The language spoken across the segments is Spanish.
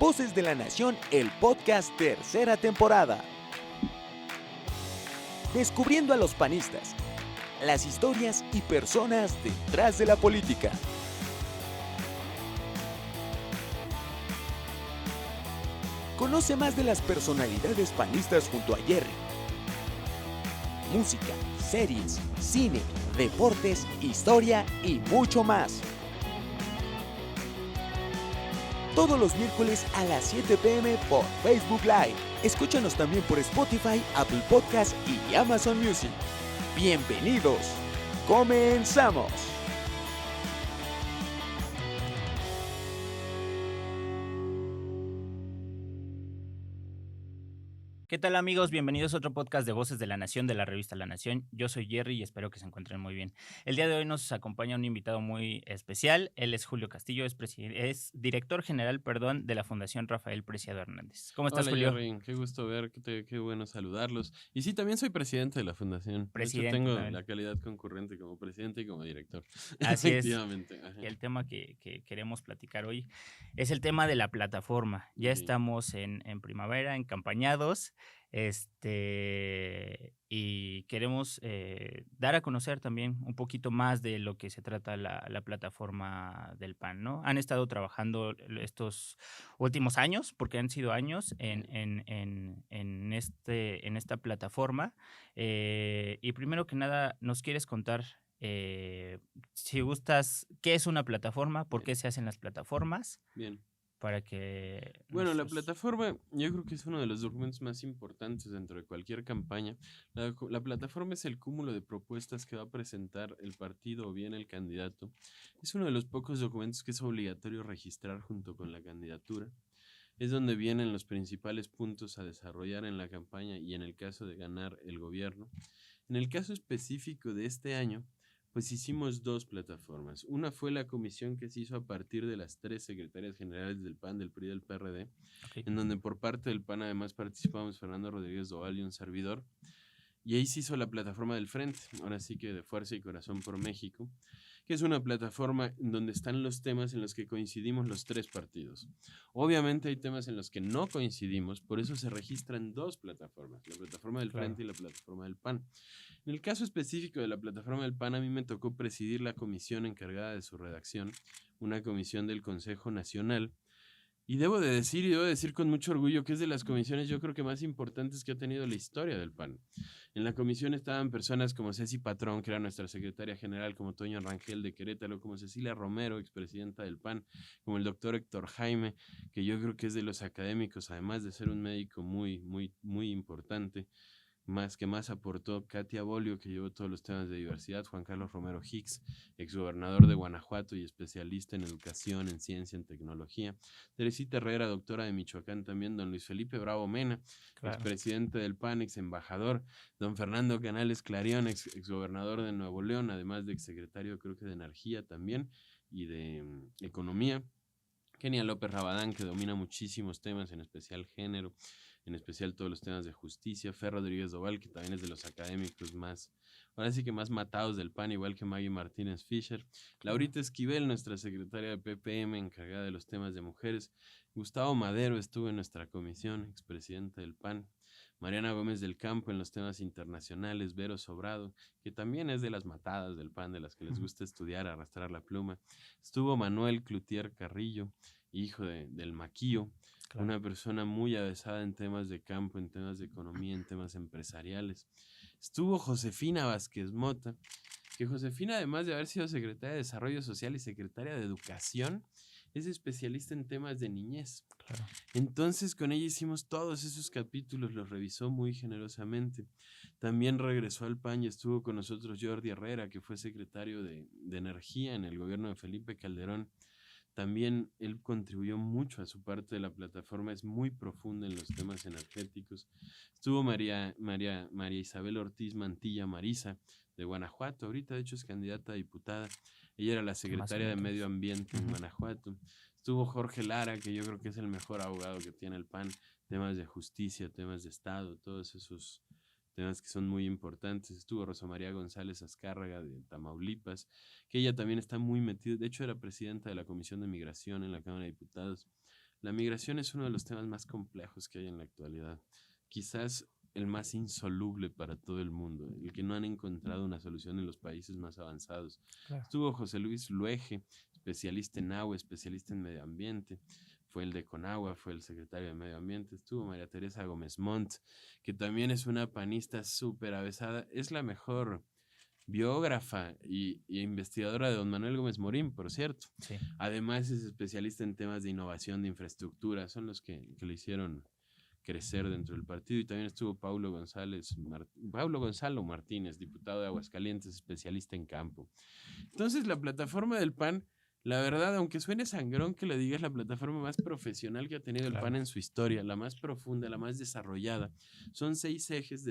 Voces de la Nación, el podcast, tercera temporada. Descubriendo a los panistas, las historias y personas detrás de la política. Conoce más de las personalidades panistas junto a Jerry. Música, series, cine, deportes, historia y mucho más. Todos los miércoles a las 7 p.m. por Facebook Live. Escúchanos también por Spotify, Apple Podcasts y Amazon Music. ¡Bienvenidos! ¡Comenzamos! ¿Qué tal, amigos? Bienvenidos a otro podcast de Voces de la Nación de la revista La Nación. Yo soy Jerry y espero que se encuentren muy bien. El día de hoy nos acompaña un invitado muy especial. Él es Julio Castillo, es director general, de la Fundación Rafael Preciado Hernández. ¿Cómo estás, Hola, Julio? Jerry, qué gusto qué bueno saludarlos. Y sí, también soy presidente de la fundación. De hecho, Presidente tengo también. la calidad concurrente como presidente y como director. Así es. Efectivamente. Ajá. Y el tema que queremos platicar hoy es el tema de la plataforma. Ya Ok. estamos en primavera, encampañados, y queremos dar a conocer también un poquito más de lo que se trata la plataforma del PAN, ¿no? Han estado trabajando estos últimos años, porque han sido años en esta plataforma. Y primero que nada, ¿nos quieres contar, si gustas, qué es una plataforma, por qué se hacen las plataformas, Bien. para que Bueno, la nuestros... plataforma yo creo que es uno de los documentos más importantes dentro de cualquier campaña. La plataforma es el cúmulo de propuestas que va a presentar el partido o bien el candidato. Es uno de los pocos documentos que es obligatorio registrar junto con la candidatura. Es donde vienen los principales puntos a desarrollar en la campaña y en el caso de ganar el gobierno. En el caso específico de este año, pues hicimos dos plataformas. Una fue la comisión que se hizo a partir de las 3 secretarias generales del PAN, del PRI y del PRD, Okay. en donde por parte del PAN además participamos Fernando Rodríguez Doval y un servidor. Y ahí se hizo la plataforma del Frente, ahora sí que de Fuerza y Corazón por México, que es una plataforma en donde están los temas en los que coincidimos los tres partidos. Obviamente hay temas en los que no coincidimos, por eso se registran dos plataformas, la plataforma del Frente y la plataforma del PAN. En el caso específico de la plataforma del PAN, a mí me tocó presidir la comisión encargada de su redacción, una comisión del Consejo Nacional. Y debo decir con mucho orgullo que es de las comisiones yo creo que más importantes que ha tenido la historia del PAN. En la comisión estaban personas como Ceci Patrón, que era nuestra secretaria general, como Toño Rangel de Querétaro, como Cecilia Romero, expresidenta del PAN, como el doctor Héctor Jaime, que yo creo que es de los académicos, además de ser un médico muy importante. Más aportó Katia Bolio, que llevó todos los temas de diversidad, Juan Carlos Romero Hicks, exgobernador de Guanajuato y especialista en educación, en ciencia, en tecnología, Teresita Herrera, doctora de Michoacán también, don Luis Felipe Bravo Mena, expresidente del PAN, ex embajador, don Fernando Canales Clarión, exgobernador de Nuevo León, además de exsecretario creo que de Energía también y de Economía, Kenia López Rabadán, que domina muchísimos temas, en especial género, en especial todos los temas de justicia, Fer Rodríguez Doval, que también es de los académicos ahora sí que más matados del PAN, igual que Maggie Martínez Fisher, Laurita Esquivel, nuestra secretaria de PPM, encargada de los temas de mujeres, Gustavo Madero estuvo en nuestra comisión, expresidente del PAN, Mariana Gómez del Campo en los temas internacionales, Vero Sobrado, que también es de las matadas del PAN, de las que les gusta estudiar, arrastrar la pluma, estuvo Manuel Cloutier Carrillo, hijo del Maquillo, una persona muy avesada en temas de campo, en temas de economía, en temas empresariales. Estuvo Josefina Vázquez Mota, que Josefina, además de haber sido secretaria de Desarrollo Social y secretaria de Educación, es especialista en temas de niñez. Claro. Entonces con ella hicimos todos esos capítulos, los revisó muy generosamente. También regresó al PAN y estuvo con nosotros Jordi Herrera, que fue secretario de Energía en el gobierno de Felipe Calderón. También él contribuyó mucho a su parte de la plataforma, es muy profunda en los temas energéticos. Estuvo María Isabel Ortiz Mantilla Marisa, de Guanajuato, ahorita de hecho es candidata a diputada. Ella era la secretaria de Medio Ambiente en Guanajuato. Estuvo Jorge Lara, que yo creo que es el mejor abogado que tiene el PAN, temas de justicia, temas de Estado, todos esos temas que son muy importantes. Estuvo Rosa María González Azcárraga de Tamaulipas, que ella también está muy metida, de hecho era presidenta de la Comisión de Migración en la Cámara de Diputados. La migración es uno de los temas más complejos que hay en la actualidad. Quizás el más insoluble para todo el mundo, el que no han encontrado una solución en los países más avanzados. Claro. Estuvo José Luis Luege, especialista en agua, especialista en medio ambiente. Fue el de Conagua, fue el secretario de Medio Ambiente. Estuvo María Teresa Gómez Montt, que también es una panista súper avesada. Es la mejor biógrafa y investigadora de don Manuel Gómez Morín, por cierto. Sí. Además es especialista en temas de innovación, de infraestructura. Son los que le hicieron crecer dentro del partido. Y también estuvo Paulo Gonzalo Martínez, diputado de Aguascalientes, especialista en campo. Entonces la plataforma del PAN, la verdad, aunque suene sangrón que le diga, es la plataforma más profesional que ha tenido el PAN en su historia, la más profunda, la más desarrollada. Son 6 ejes,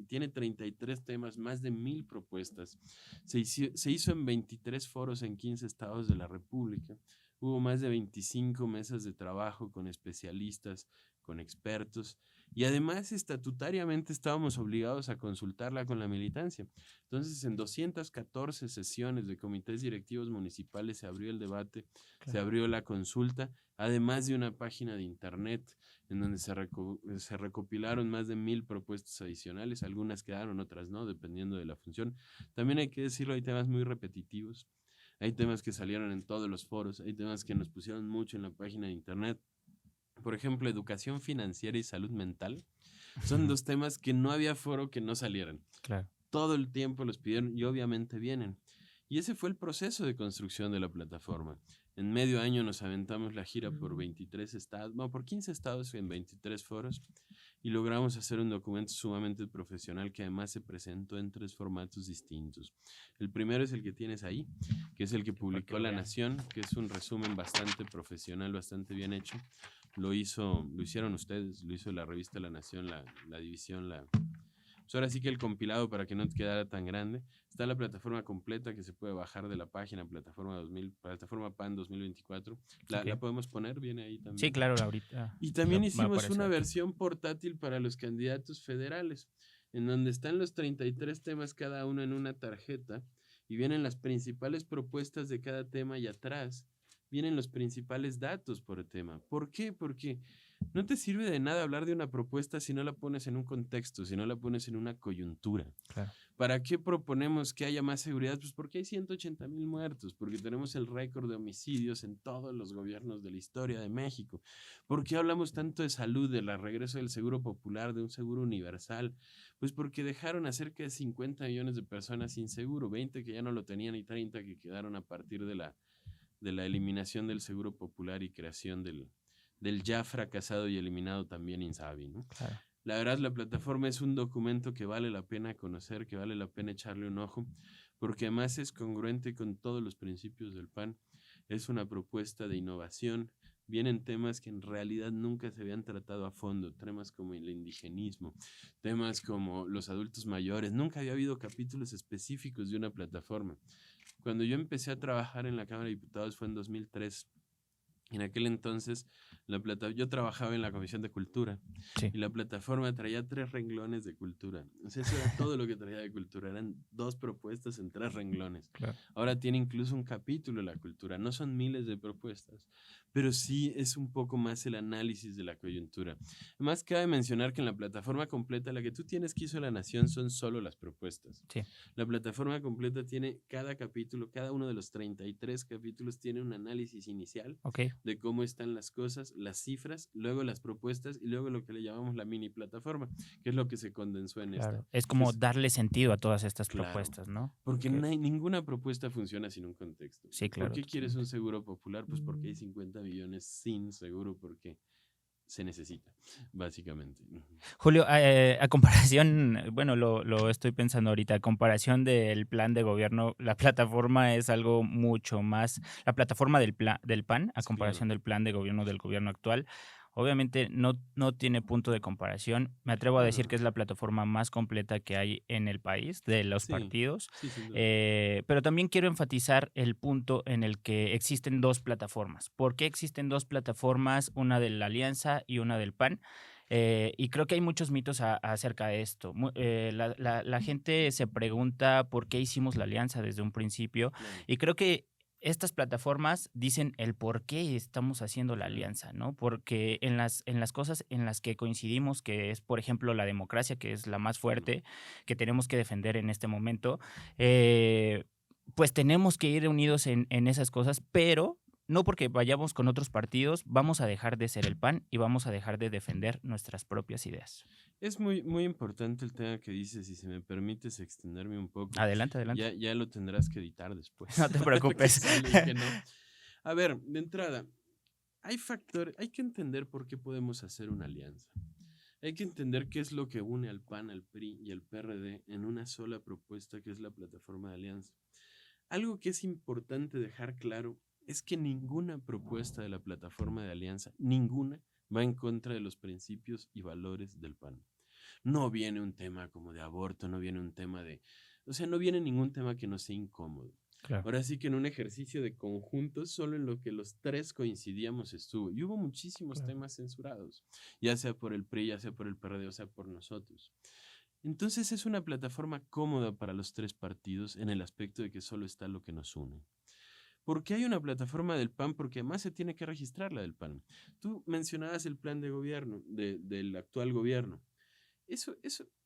tiene 33 temas, más de 1000 propuestas. Se hizo en 23 foros en 15 estados de la República. Hubo más de 25 mesas de trabajo con especialistas, con expertos, y además estatutariamente estábamos obligados a consultarla con la militancia. Entonces, en 214 sesiones de comités directivos municipales se abrió el debate, se abrió la consulta, además de una página de internet en donde se recopilaron más de 1000 propuestas adicionales, algunas quedaron, otras no, dependiendo de la función. También hay que decirlo, hay temas muy repetitivos, hay temas que salieron en todos los foros, hay temas que nos pusieron mucho en la página de internet. Por ejemplo, educación financiera y salud mental. Son 2 temas que no había foro que no salieran. Claro. Todo el tiempo los pidieron y obviamente vienen. Y ese fue el proceso de construcción de la plataforma. En medio año nos aventamos la gira por 23 estados, no, por 15 estados en 23 foros, y logramos hacer un documento sumamente profesional que además se presentó en 3 formatos distintos. El primero es el que tienes ahí, que es el que publicó La Nación, que es un resumen bastante profesional, bastante bien hecho. Lo hicieron ustedes, lo hizo la revista La Nación, la división, pues ahora sí que el compilado, para que no te quedara tan grande. Está la plataforma completa que se puede bajar de la página, plataforma PAN 2024. ¿La podemos poner? Viene ahí también. Sí, claro, ahorita. Y también hicimos una versión portátil para los candidatos federales, en donde están los 33 temas cada uno en una tarjeta y vienen las principales propuestas de cada tema y atrás vienen los principales datos por tema. ¿Por qué? Porque no te sirve de nada hablar de una propuesta si no la pones en un contexto, si no la pones en una coyuntura. Claro. ¿Para qué proponemos que haya más seguridad? Pues porque hay 180,000 muertos, porque tenemos el récord de homicidios en todos los gobiernos de la historia de México. ¿Por qué hablamos tanto de salud, del regreso del seguro popular, de un seguro universal? Pues porque dejaron a cerca de 50 millones de personas sin seguro, 20 que ya no lo tenían y 30 que quedaron a partir de la eliminación del seguro popular y creación del ya fracasado y eliminado también INSABI, ¿no? Claro. La verdad, la plataforma es un documento que vale la pena conocer, que vale la pena echarle un ojo, porque además es congruente con todos los principios del PAN. Es una propuesta de innovación. Vienen temas que en realidad nunca se habían tratado a fondo, temas como el indigenismo, temas como los adultos mayores. Nunca había habido capítulos específicos de una plataforma. Cuando yo empecé a trabajar en la Cámara de Diputados fue en 2003. En aquel entonces, yo trabajaba en la Comisión de Cultura, Sí. Y la plataforma traía 3 renglones de cultura. O sea, eso era todo lo que traía de cultura. Eran 2 propuestas en 3 renglones. Claro. Ahora tiene incluso un capítulo de la cultura. No son miles de propuestas, pero sí es un poco más el análisis de la coyuntura. Además, cabe mencionar que en la plataforma completa, la que tú tienes que hizo La Nación, son solo las propuestas. Sí. La plataforma completa tiene cada capítulo, cada uno de los 33 capítulos tiene un análisis inicial. Okay. De cómo están las cosas, las cifras, luego las propuestas y luego lo que le llamamos la mini plataforma, que es lo que se condensó en esta. Es como darle sentido a todas estas propuestas, ¿no? Porque ninguna propuesta funciona sin un contexto. Sí, claro. ¿Por qué quieres un seguro popular? Pues porque hay 50 millones sin seguro, porque se necesita, básicamente. Julio, a comparación, bueno, lo estoy pensando ahorita, a comparación del plan de gobierno, la plataforma es algo mucho más, la plataforma del PAN, a comparación del plan de gobierno del gobierno actual, obviamente no tiene punto de comparación. Me atrevo a decir que es la plataforma más completa que hay en el país de los partidos. Sí, sin duda. Pero también quiero enfatizar el punto en el que existen 2 plataformas. ¿Por qué existen 2 plataformas? Una de la Alianza y una del PAN. Y creo que hay muchos mitos acerca de esto. La gente se pregunta por qué hicimos la alianza desde un principio. Claro. Y creo que estas plataformas dicen el por qué estamos haciendo la alianza, ¿no? Porque en las cosas en las que coincidimos, que es, por ejemplo, la democracia, que es la más fuerte, que tenemos que defender en este momento, pues tenemos que ir unidos en esas cosas, pero no porque vayamos con otros partidos, vamos a dejar de ser el PAN y vamos a dejar de defender nuestras propias ideas. Es muy, muy importante el tema que dices, y si me permites extenderme un poco, Adelante, adelante. ya lo tendrás que editar después. No te Que preocupes. sale y que no. A ver, de entrada, hay que entender por qué podemos hacer una alianza. Hay que entender qué es lo que une al PAN, al PRI y al PRD en una sola propuesta que es la plataforma de alianza. Algo que es importante dejar claro es que ninguna propuesta de la plataforma de alianza, ninguna, va en contra de los principios y valores del PAN. No viene un tema como de aborto, no viene un tema de... O sea, no viene ningún tema que no sea incómodo. Claro. Ahora sí que en un ejercicio de conjunto, solo en lo que los tres coincidíamos estuvo. Y hubo muchísimos temas censurados, ya sea por el PRI, ya sea por el PRD, o sea, por nosotros. Entonces es una plataforma cómoda para los tres partidos en el aspecto de que solo está lo que nos une. ¿Por qué hay una plataforma del PAN? Porque además se tiene que registrar la del PAN. Tú mencionabas el plan de gobierno del actual gobierno.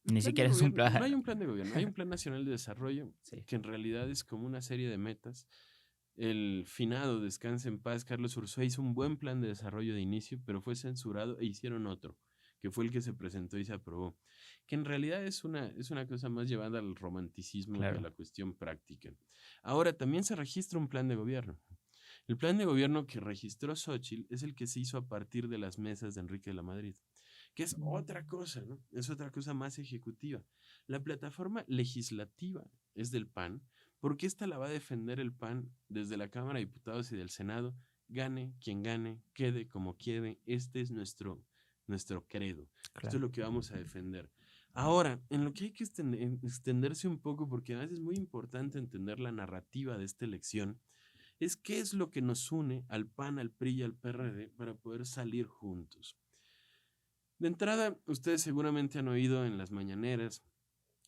Ni siquiera es un plan. No hay un plan de gobierno, hay un plan nacional de desarrollo Sí. que en realidad es como una serie de metas. El finado, descanse en paz, Carlos Ursúa hizo un buen plan de desarrollo de inicio, pero fue censurado e hicieron otro, que fue el que se presentó y se aprobó, que en realidad es una cosa más llevada al romanticismo que a la cuestión práctica. Ahora, también se registra un plan de gobierno. El plan de gobierno que registró Xóchitl es el que se hizo a partir de las mesas de Enrique de la Madrid, que es otra cosa, ¿no? Es otra cosa más ejecutiva. La plataforma legislativa es del PAN, porque esta la va a defender el PAN desde la Cámara de Diputados y del Senado, gane quien gane, quede como quede. Este es nuestro credo. Esto es lo que vamos a defender. Ahora, en lo que hay que extenderse un poco, porque además es muy importante entender la narrativa de esta elección, es qué es lo que nos une al PAN, al PRI y al PRD para poder salir juntos. De entrada, ustedes seguramente han oído en las mañaneras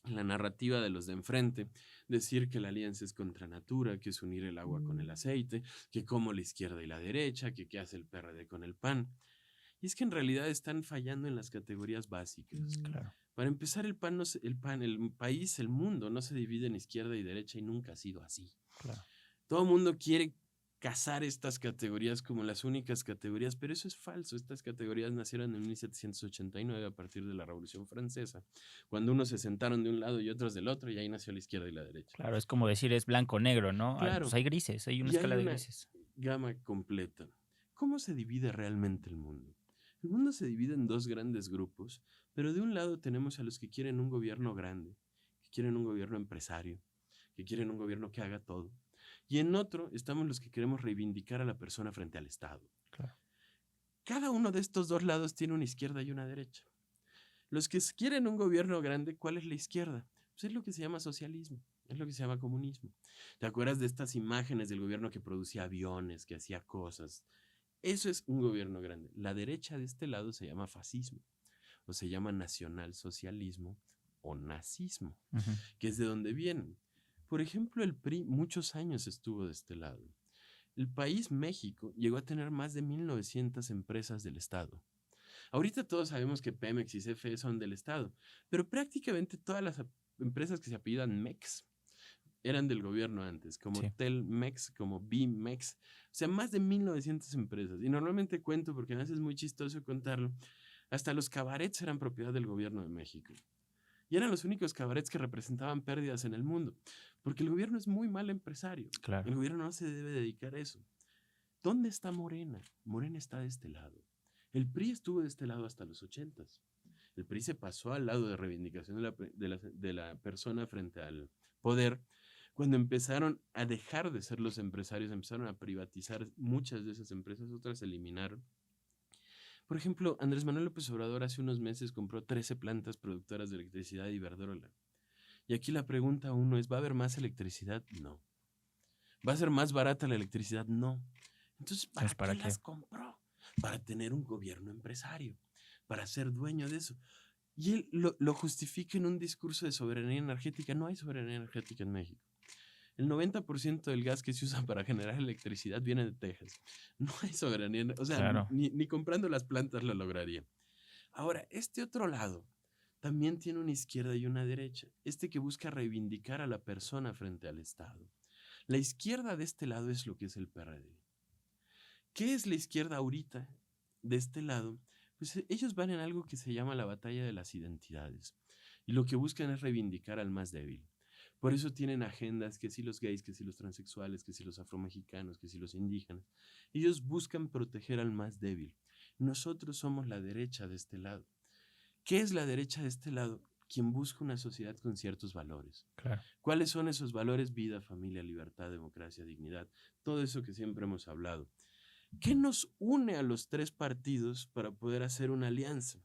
la narrativa de los de enfrente, decir que la alianza es contra natura, que es unir el agua con el aceite, que como la izquierda y la derecha, que qué hace el PRD con el PAN. Y es que en realidad están fallando en las categorías básicas. Claro. Para empezar, el país, el mundo no se divide en izquierda y derecha y nunca ha sido así. Claro. Todo el mundo quiere casar estas categorías como las únicas categorías, pero eso es falso. Estas categorías nacieron en 1789 a partir de la Revolución Francesa, cuando unos se sentaron de un lado y otros del otro, y ahí nació la izquierda y la derecha. Claro, es como decir es blanco-negro, ¿no? Claro. Pues hay grises, hay una Y escala hay de una grises. Gama completa. ¿Cómo se divide realmente el mundo? El mundo se divide en dos grandes grupos, pero de un lado tenemos a los que quieren un gobierno grande, que quieren un gobierno empresario, que quieren un gobierno que haga todo. Y en otro estamos los que queremos reivindicar a la persona frente al Estado. Claro. Cada uno de estos dos lados tiene una izquierda y una derecha. Los que quieren un gobierno grande, ¿cuál es la izquierda? Pues es lo que se llama socialismo, es lo que se llama comunismo. ¿Te acuerdas de estas imágenes del gobierno que producía aviones, que hacía cosas? Eso es un gobierno grande. La derecha de este lado se llama fascismo, o se llama nacionalsocialismo o nazismo, que es de donde vienen. Por ejemplo, el PRI muchos años estuvo de este lado. El país México llegó a tener más de 1900 empresas del Estado. Ahorita todos sabemos que Pemex y CFE son del Estado, pero prácticamente todas las empresas que se apellidan Mex eran del gobierno antes, como Sí. Telmex, como Bimex, o sea, más de 1900 empresas. Y normalmente cuento, porque a veces es muy chistoso contarlo, hasta los cabarets eran propiedad del gobierno de México. Y eran los únicos cabarets que representaban pérdidas en el mundo, porque el gobierno es muy mal empresario. Claro. El gobierno no se debe dedicar a eso. ¿Dónde está Morena? Morena está de este lado. El PRI estuvo de este lado hasta los 80s. El PRI se pasó al lado de reivindicación de la persona frente al poder. Cuando empezaron a dejar de ser los empresarios, empezaron a privatizar muchas de esas empresas, otras se eliminaron. Por ejemplo, Andrés Manuel López Obrador hace unos meses compró 13 plantas productoras de electricidad de Iberdrola. Y aquí la pregunta uno es, ¿va a haber más electricidad? No. ¿Va a ser más barata la electricidad? No. Entonces, ¿para qué las compró? Para tener un gobierno empresario, para ser dueño de eso. Y él lo justifica en un discurso de soberanía energética. No hay soberanía energética en México. El 90% del gas que se usa para generar electricidad viene de Texas. No hay soberanía, o sea, Claro. ni comprando las plantas lo lograría. Ahora, este otro lado también tiene una izquierda y una derecha. Este que busca reivindicar a la persona frente al Estado. La izquierda de este lado es lo que es el PRD. ¿Qué es la izquierda ahorita de este lado? Pues ellos van en algo que se llama la batalla de las identidades. Y lo que buscan es reivindicar al más débil. Por eso tienen agendas que si los gays, que si los transexuales, que si los afromexicanos, que si los indígenas. Ellos buscan proteger al más débil. Nosotros somos la derecha de este lado. ¿Qué es la derecha de este lado? Quien busca una sociedad con ciertos valores. Claro. ¿Cuáles son esos valores? Vida, familia, libertad, democracia, dignidad. Todo eso que siempre hemos hablado. ¿Qué nos une a los tres partidos para poder hacer una alianza?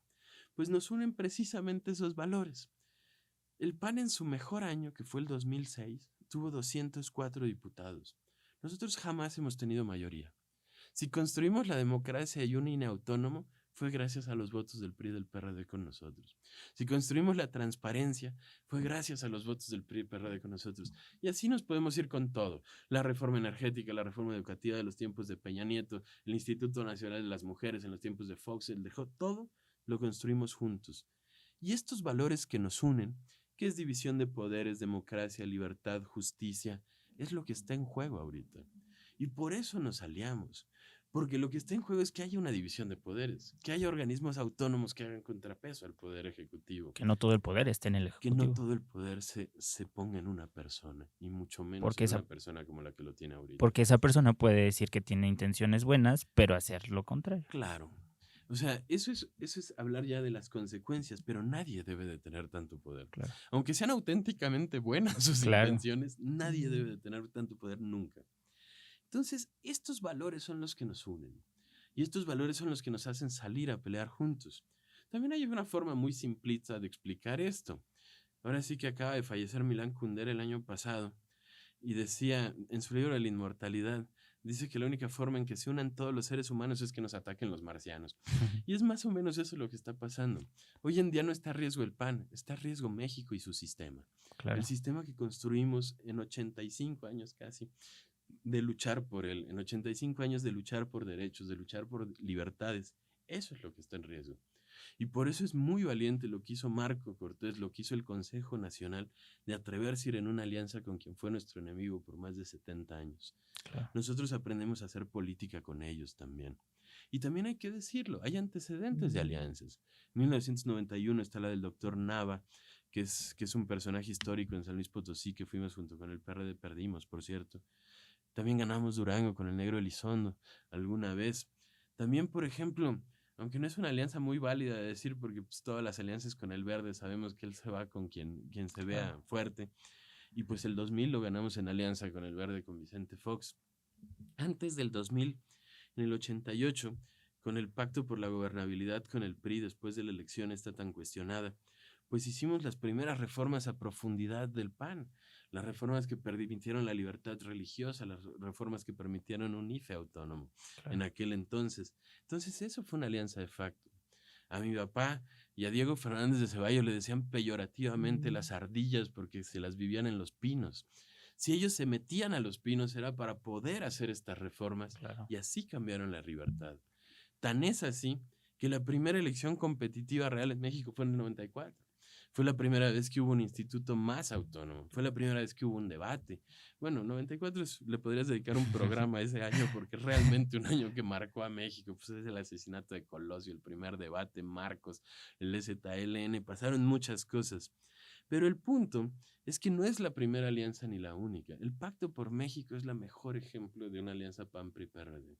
Pues nos unen precisamente esos valores. El PAN en su mejor año, que fue el 2006, tuvo 204 diputados. Nosotros jamás hemos tenido mayoría. Si construimos la democracia y un INE autónomo, fue gracias a los votos del PRI y del PRD con nosotros. Si construimos la transparencia, fue gracias a los votos del PRI y PRD con nosotros. Y así nos podemos ir con todo. La reforma energética, la reforma educativa de los tiempos de Peña Nieto, el Instituto Nacional de las Mujeres en los tiempos de Fox, todo lo construimos juntos. Y estos valores que nos unen, que es división de poderes, democracia, libertad, justicia, es lo que está en juego ahorita. Y por eso nos aliamos. Porque lo que está en juego es que haya una división de poderes, que haya organismos autónomos que hagan contrapeso al poder ejecutivo. Que no todo el poder esté en el Que ejecutivo. no todo el poder se ponga en una persona, y mucho menos Porque en una persona como la que lo tiene ahorita. Porque esa persona puede decir que tiene intenciones buenas, pero hacer lo contrario. Claro. O sea, eso es hablar ya de las consecuencias, pero nadie debe de tener tanto poder. Claro. Aunque sean auténticamente buenas sus Claro. intenciones, nadie debe de tener tanto poder nunca. Entonces, estos valores son los que nos unen. Y estos valores son los que nos hacen salir a pelear juntos. También hay una forma muy simplista de explicar esto. Ahora sí que acaba de fallecer Milán Kundera el año pasado y decía en su libro de la inmortalidad, dice que la única forma en que se unan todos los seres humanos es que nos ataquen los marcianos. Y es más o menos eso lo que está pasando. Hoy en día no está a riesgo el PAN, está a riesgo México y su sistema. Claro. El sistema que construimos en 85 años casi de luchar por él, en 85 años de luchar por derechos, de luchar por libertades. Eso es lo que está en riesgo. Y por eso es muy valiente lo que hizo Marco Cortés, lo que hizo el Consejo Nacional, de atreverse a ir en una alianza con quien fue nuestro enemigo por más de 70 años. Claro. Nosotros aprendemos a hacer política con ellos también. Y también hay que decirlo, hay antecedentes de alianzas. En 1991 está la del doctor Nava, que es un personaje histórico en San Luis Potosí, que fuimos junto con el PRD, perdimos, por cierto. También ganamos Durango con el Negro Elizondo alguna vez. También, por ejemplo, aunque no es una alianza muy válida de decir, porque pues, todas las alianzas con el Verde sabemos que él se va con quien se vea fuerte. Y pues el 2000 lo ganamos en alianza con el Verde, con Vicente Fox. Antes del 2000, en el 88, con el pacto por la gobernabilidad con el PRI, después de la elección esta tan cuestionada, pues hicimos las primeras reformas a profundidad del PAN. Las reformas que permitieron la libertad religiosa, las reformas que permitieron un IFE autónomo en aquel entonces. Entonces eso fue una alianza de facto. A mi papá y a Diego Fernández de Ceballos le decían peyorativamente las ardillas porque se las vivían en los pinos. Si ellos se metían a los pinos era para poder hacer estas reformas y así cambiaron la libertad. Tan es así que la primera elección competitiva real en México fue en el 94. Fue la primera vez que hubo un instituto más autónomo. Fue la primera vez que hubo un debate. Bueno, 94 le podrías dedicar un programa a ese año porque es realmente un año que marcó a México. Pues es el asesinato de Colosio, el primer debate, Marcos, el ZLN, pasaron muchas cosas. Pero el punto es que no es la primera alianza ni la única. El Pacto por México es el mejor ejemplo de una alianza PAN-PRI-PRD.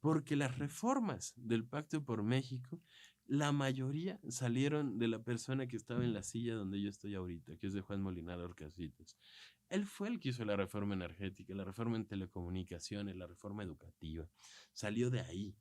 Porque las reformas del Pacto por México, la mayoría salieron de la persona que estaba en la silla donde yo estoy ahorita, que es de Juan Molinar Orcasitas. Él fue el que hizo la reforma energética, la reforma en telecomunicaciones, la reforma educativa. Salió de ahí.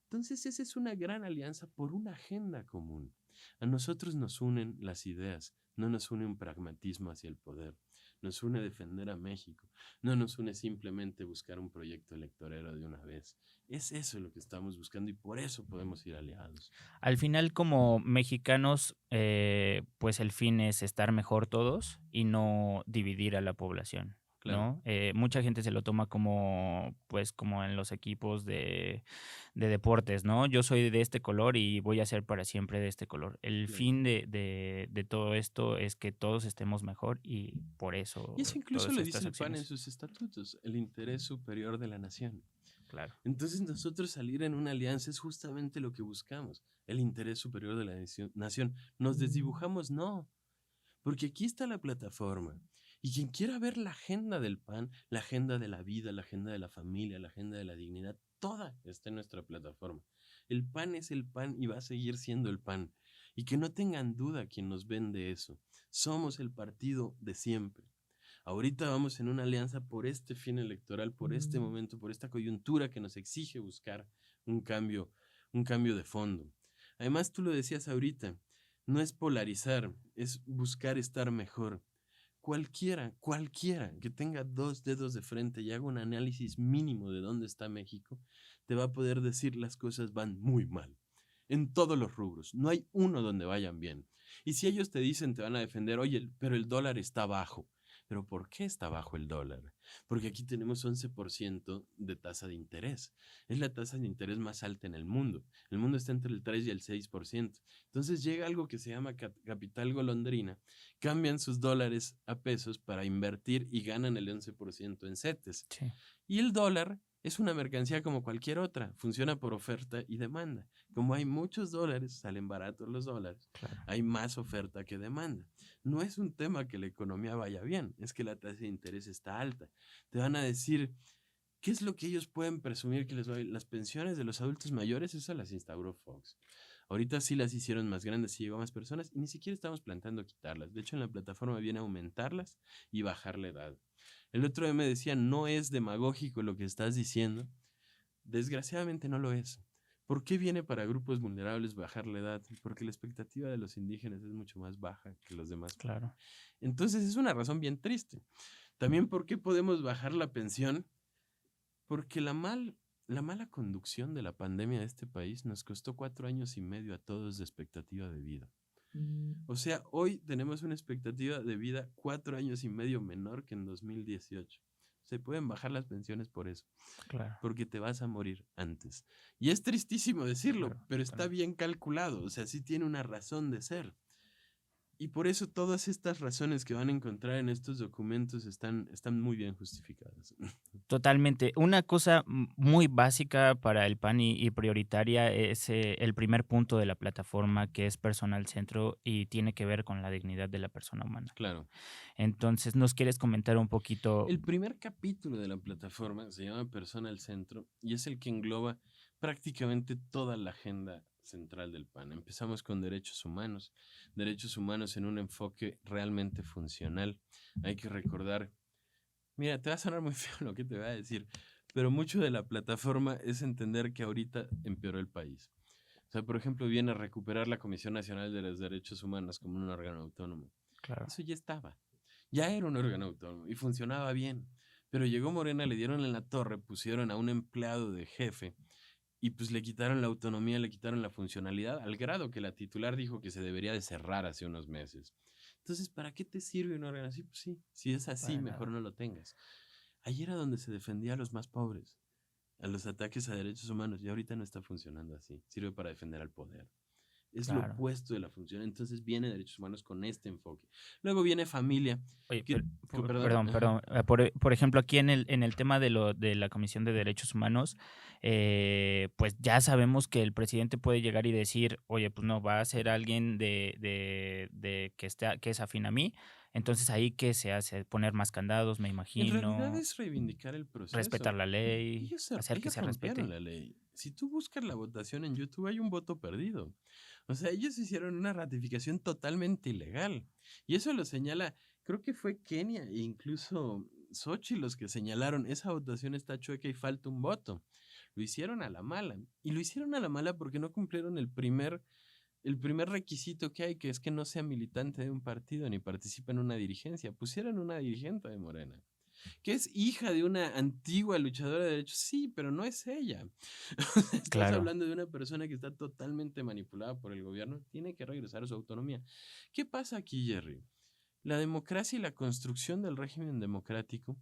Entonces esa es una gran alianza por una agenda común. A nosotros nos unen las ideas, no nos une un pragmatismo hacia el poder. Nos une defender a México, no nos une simplemente buscar un proyecto electorero de una vez. Es eso lo que estamos buscando y por eso podemos ir aliados. Al final, como mexicanos, pues el fin es estar mejor todos y no dividir a la población. Claro. ¿no? Mucha gente se lo toma como, pues, como en los equipos de deportes, ¿no? Yo soy de este color y voy a ser para siempre de este color. El Claro. fin de todo esto es que todos estemos mejor y por Y eso eso incluso todas lo dice estas el PAN en acciones. sus estatutos, el interés superior de la nación. Claro, Entonces nosotros salir en una alianza es justamente lo que buscamos, el interés superior de la nación. ¿Nos desdibujamos? No, porque aquí está la plataforma. Y quien quiera ver la agenda del PAN, la agenda de la vida, la agenda de la familia, la agenda de la dignidad, toda está en nuestra plataforma. El PAN es el PAN y va a seguir siendo el PAN. Y que no tengan duda quien nos vende eso. Somos el partido de siempre. Ahorita vamos en una alianza por este fin electoral, por este momento, por esta coyuntura que nos exige buscar un cambio, un cambio de fondo. Además, tú lo decías ahorita, no es polarizar, es buscar estar mejor. Cualquiera que tenga 2 dedos de frente y haga un análisis mínimo de dónde está México, te va a poder decir las cosas van muy mal. En todos los rubros. No hay uno donde vayan bien. Y si ellos te dicen, te van a defender, oye, pero el dólar está bajo. ¿Pero por qué está bajo el dólar? Porque aquí tenemos 11% de tasa de interés. Es la tasa de interés más alta en el mundo. El mundo está entre el 3 y el 6%. Entonces llega algo que se llama capital golondrina, cambian sus dólares a pesos para invertir y ganan el 11% en CETES. sí, Y el dólar es una mercancía como cualquier otra, funciona por oferta y demanda. Como hay muchos dólares, salen baratos los dólares, claro. hay más oferta que demanda. No es un tema que la economía vaya bien, es que la tasa de interés está alta. Te van a decir, ¿qué es lo que ellos pueden presumir que les va a ir? Las pensiones de los adultos mayores, eso las instauró Fox. Ahorita sí las hicieron más grandes y llegó a más personas y ni siquiera estamos planteando quitarlas. De hecho, en la plataforma viene aumentarlas y bajar la edad. El otro día me decía, no es demagógico lo que estás diciendo. Desgraciadamente no lo es. ¿Por qué viene para grupos vulnerables bajar la edad? Porque la expectativa de los indígenas es mucho más baja que los demás. Claro. Entonces es una razón bien triste. También, ¿por qué podemos bajar la pensión? Porque la mala conducción de la pandemia de este país nos costó 4 años y medio a todos de expectativa de vida. O sea, hoy tenemos una expectativa de vida 4 años y medio menor que en 2018. Se pueden bajar las pensiones por eso, Claro. porque te vas a morir antes. Y es tristísimo decirlo, Claro, pero está claro. bien calculado, o sea, sí tiene una razón de ser. Y por eso todas estas razones que van a encontrar en estos documentos están muy bien justificadas. Totalmente. Una cosa muy básica para el PAN y prioritaria es el primer punto de la plataforma, que es persona al centro y tiene que ver con la dignidad de la persona humana. Claro. Entonces, ¿nos quieres comentar un poquito? El primer capítulo de la plataforma se llama Persona al Centro y es el que engloba prácticamente toda la agenda central del PAN. Empezamos con derechos humanos en un enfoque realmente funcional. Hay que recordar, mira, te va a sonar muy feo lo que te voy a decir, pero mucho de la plataforma es entender que ahorita empeoró el país. O sea, por ejemplo, viene a recuperar la Comisión Nacional de los Derechos Humanos como un órgano autónomo. Claro, Eso ya estaba. Ya era un órgano autónomo y funcionaba bien. Pero llegó Morena, le dieron en la torre, pusieron a un empleado de jefe y pues le quitaron la autonomía, le quitaron la funcionalidad, al grado que la titular dijo que se debería de cerrar hace unos meses. Entonces, ¿para qué te sirve un órgano así? Pues sí, si es así, para mejor nada. no lo tengas. Ahí era donde se defendía a los más pobres, a los ataques a derechos humanos, y ahorita no está funcionando así. Sirve para defender al poder. Es lo Claro. opuesto de la función. Entonces viene derechos humanos con este enfoque. Luego viene familia. Oye, Que, perdón, ajá. perdón. Por ejemplo, aquí en el tema de la Comisión de Derechos Humanos, pues ya sabemos que el presidente puede llegar y decir, oye, pues no, va a ser alguien de que es afín a mí. Entonces, ahí, ¿qué se hace? Poner más candados, me En realidad imagino, es reivindicar el respetar proceso. la ley, hacer que Ellos se rompieron respete. la ley. Si tú buscas la votación en YouTube, hay un voto perdido. O sea, ellos hicieron una ratificación totalmente ilegal. Y eso lo señala, creo que fue Kenia e incluso Sochi los que señalaron, esa votación está chueca y falta un voto. Lo hicieron a la mala. Y lo hicieron a la mala porque no cumplieron el primer requisito que hay, que es que no sea militante de un partido ni participe en una dirigencia. Pusieron una dirigente de Morena, que es hija de una antigua luchadora de derechos. Sí, pero no es ella. Estás Claro, hablando de una persona que está totalmente manipulada por el gobierno. Tiene que regresar a su autonomía. ¿Qué pasa aquí, Jerry? La democracia y la construcción del régimen democrático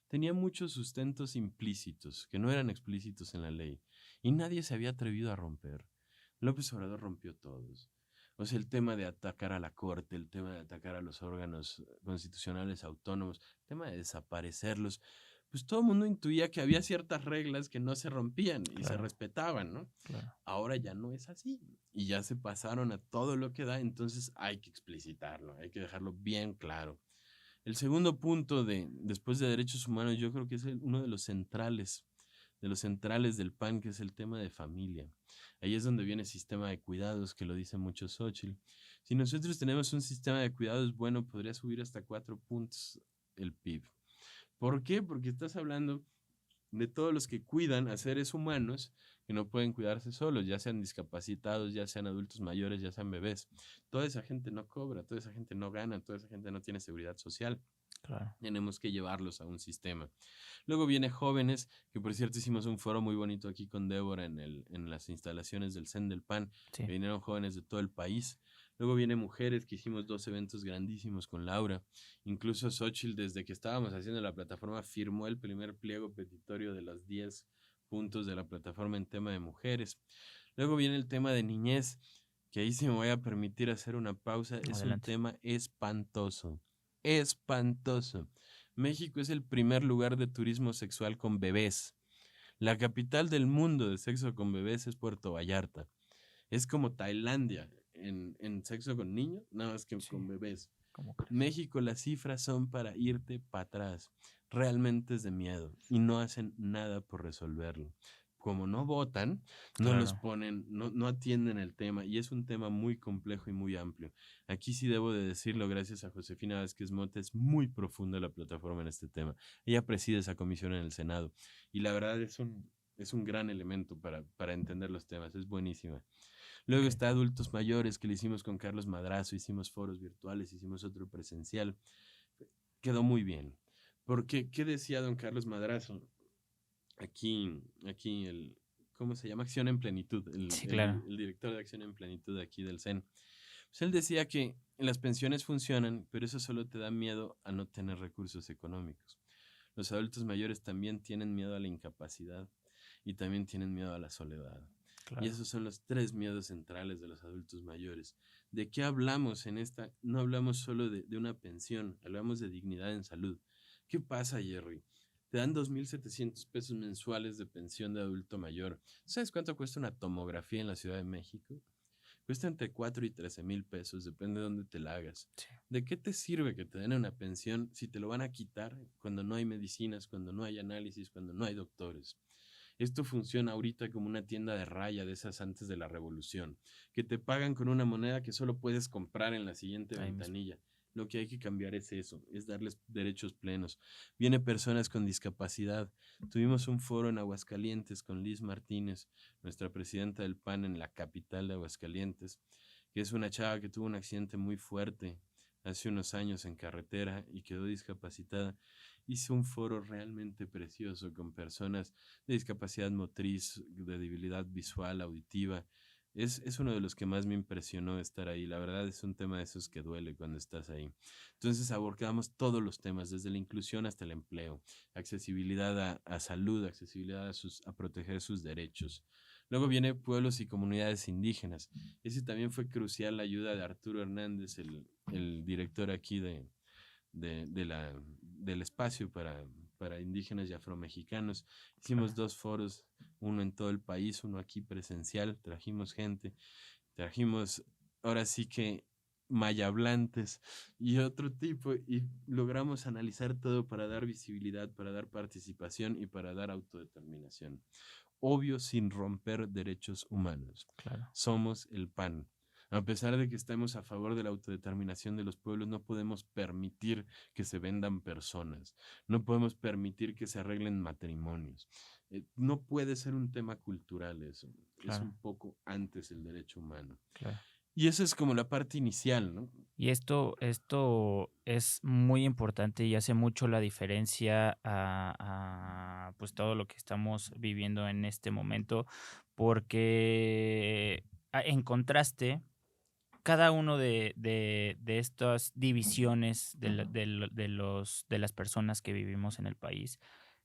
tenía muchos sustentos implícitos que no eran explícitos en la ley y nadie se había atrevido a romper. López Obrador rompió todos. O sea, el tema de atacar a la Corte, el tema de atacar a los órganos constitucionales autónomos, el tema de desaparecerlos, pues todo el mundo intuía que había ciertas reglas que no se rompían y se Claro. respetaban, ¿no? Claro. Ahora ya no es así y ya se pasaron a todo lo que da, entonces hay que explicitarlo, hay que dejarlo bien claro. El segundo punto después de derechos humanos, yo creo que es uno de los centrales del PAN, que es el tema de familia. Ahí es donde viene el sistema de cuidados, que lo dice mucho Xóchitl. Si nosotros tenemos un sistema de cuidados bueno, podría subir hasta 4 puntos el PIB. ¿Por qué? Porque estás hablando de todos los que cuidan a seres humanos que no pueden cuidarse solos, ya sean discapacitados, ya sean adultos mayores, ya sean bebés. Toda esa gente no cobra, toda esa gente no gana, toda esa gente no tiene seguridad social. Claro. Tenemos que llevarlos a un sistema. Luego viene jóvenes, que por cierto hicimos un foro muy bonito aquí con Débora en las instalaciones del CEN del PAN. Sí. Vinieron jóvenes de todo el país. Luego viene mujeres, que hicimos 2 eventos grandísimos con Laura. Incluso Xóchitl, desde que estábamos haciendo la plataforma, firmó el primer pliego petitorio de los 10 puntos de la plataforma en tema de mujeres. Luego viene el tema de niñez, que ahí sí me voy a permitir hacer una pausa. Es un Adelante. tema espantoso. Espantoso. México es el primer lugar de turismo sexual con bebés. La capital del mundo de sexo con bebés es Puerto Vallarta. Es como Tailandia en sexo con niños, nada más que Sí. con bebés. ¿Cómo crees? México, las cifras son para irte para atrás. Realmente es de miedo y no hacen nada por resolverlo. Como no votan, no los Claro. ponen, no atienden el tema y es un tema muy complejo y muy amplio. Aquí sí debo de decirlo, gracias a Josefina Vázquez Mota, es muy profunda la plataforma en este tema. Ella preside esa comisión en el Senado y la verdad es un gran elemento para entender los temas, es buenísima. Luego Ok. está adultos mayores, que le hicimos con Carlos Madrazo, hicimos foros virtuales, hicimos otro presencial. Quedó muy bien. Porque, ¿qué decía don Carlos Madrazo? Aquí ¿cómo se llama? Acción en Plenitud, Sí, claro. el director de Acción en Plenitud aquí del CEN. Pues él decía que las pensiones funcionan, pero eso solo te da miedo a no tener recursos económicos. Los adultos mayores también tienen miedo a la incapacidad y también tienen miedo a la soledad. Claro. Y esos son los 3 miedos centrales de los adultos mayores. ¿De qué hablamos en esta? No hablamos solo de una pensión, hablamos de dignidad en salud. ¿Qué pasa, Jerry? Te dan 2,700 pesos mensuales de pensión de adulto mayor. ¿Sabes cuánto cuesta una tomografía en la Ciudad de México? Cuesta entre 4 y 13 mil pesos, depende de dónde te la hagas. Sí. ¿De qué te sirve que te den una pensión si te lo van a quitar cuando no hay medicinas, cuando no hay análisis, cuando no hay doctores? Esto funciona ahorita como una tienda de raya de esas antes de la revolución, que te pagan con una moneda que solo puedes comprar en la siguiente Ahí mismo. ventanilla. Lo que hay que cambiar es eso, es darles derechos plenos. Viene personas con discapacidad. Tuvimos un foro en Aguascalientes con Liz Martínez, nuestra presidenta del PAN en la capital de Aguascalientes, que es una chava que tuvo un accidente muy fuerte hace unos años en carretera y quedó discapacitada. Hice un foro realmente precioso con personas de discapacidad motriz, de debilidad visual, auditiva. Es uno de los que más me impresionó estar ahí. La verdad es un tema de esos que duele cuando estás ahí. Entonces abordamos todos los temas, desde la inclusión hasta el empleo, accesibilidad a salud, accesibilidad a proteger sus derechos. Luego viene pueblos y comunidades indígenas. Ese también fue crucial, la ayuda de Arturo Hernández, el director aquí del espacio para indígenas y afromexicanos. Hicimos 2 foros, uno en todo el país, uno aquí presencial, trajimos gente, trajimos ahora sí que mayablantes y otro tipo y logramos analizar todo para dar visibilidad, para dar participación y para dar autodeterminación. Obvio, sin romper derechos humanos. Claro. Somos el PAN. A pesar de que estemos a favor de la autodeterminación de los pueblos, no podemos permitir que se vendan personas, no podemos permitir que se arreglen matrimonios. No puede ser un tema cultural eso, Claro. es un poco antes el derecho humano. Claro. Y eso es como la parte inicial, ¿no? Y esto es muy importante y hace mucho la diferencia pues todo lo que estamos viviendo en este momento, porque en contraste cada uno de estas divisiones de las personas que vivimos en el país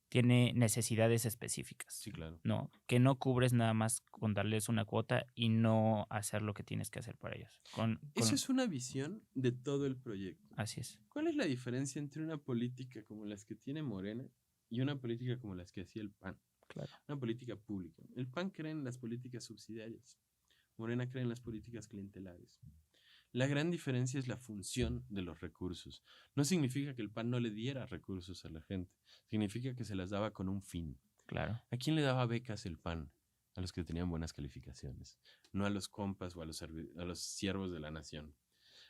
tiene necesidades específicas, Sí, claro. ¿no? Que no cubres nada más con darles una cuota y no hacer lo que tienes que hacer para ellos. Eso es una visión de todo el proyecto. Así es. ¿Cuál es la diferencia entre una política como las que tiene Morena y una política como las que hacía el PAN? Claro. Una política pública. El PAN cree en las políticas subsidiarias. Morena cree en las políticas clientelares. La gran diferencia es la función de los recursos. No significa que el PAN no le diera recursos a la gente. Significa que se las daba con un fin. Claro. ¿A quién le daba becas el PAN? A los que tenían buenas calificaciones. No a los compas o a los siervos de la nación.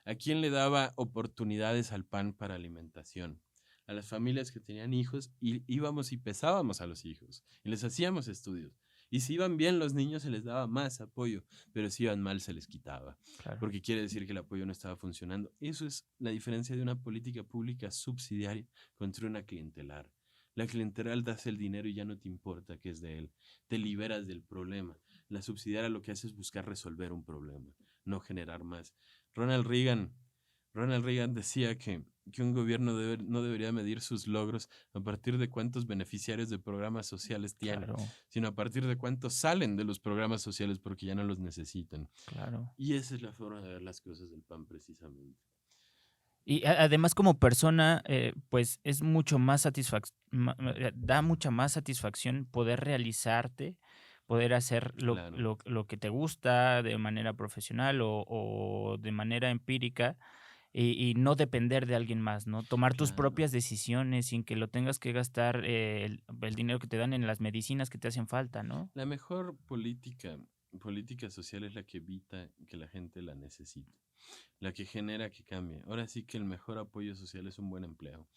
¿A quién le daba oportunidades al PAN para alimentación? A las familias que tenían hijos y íbamos y pesábamos a los hijos y les hacíamos estudios. Y si iban bien los niños se les daba más apoyo, pero si iban mal se les quitaba, Claro. porque quiere decir que el apoyo no estaba funcionando. Eso es la diferencia de una política pública subsidiaria contra una clientelar. La clientelar das el dinero y ya no te importa que es de él, te liberas del problema. La subsidiaria lo que hace es buscar resolver un problema, no generar más. Ronald Reagan decía que un gobierno no debería medir sus logros a partir de cuántos beneficiarios de programas sociales tiene, Claro. sino a partir de cuántos salen de los programas sociales porque ya no los necesitan. Claro. Y esa es la forma de ver las cosas del PAN precisamente. Y además como persona, pues es mucho más da mucha más satisfacción poder realizarte, poder hacer Claro. lo que te gusta de manera profesional o de manera empírica y no depender de alguien más, ¿no? Tomar tus Claro. propias decisiones sin que lo tengas que gastar el dinero que te dan en las medicinas que te hacen falta, ¿no? La mejor política social es la que evita que la gente la necesite, la que genera que cambie. Ahora sí que el mejor apoyo social es un buen empleo.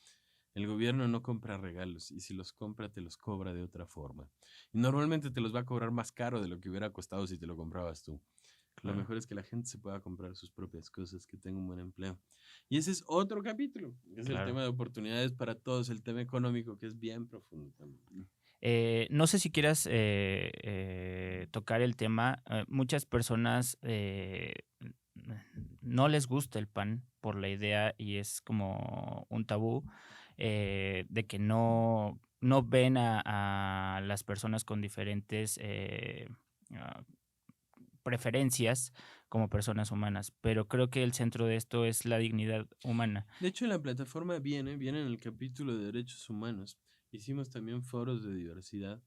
El gobierno no compra regalos y si los compra te los cobra de otra forma. Y normalmente te los va a cobrar más caro de lo que hubiera costado si te lo comprabas tú. Lo Claro. mejor es que la gente se pueda comprar sus propias cosas, que tenga un buen empleo. Y ese es otro capítulo, que es el Claro. tema de oportunidades para todos, el tema económico, que es bien profundo también. No sé si quieras tocar el tema. Muchas personas no les gusta el pan por la idea y es como un tabú de que no ven a las personas con diferentes ah, preferencias como personas humanas, pero creo que el centro de esto es la dignidad humana. De hecho, en la plataforma viene en el capítulo de derechos humanos. Hicimos también foros de diversidad.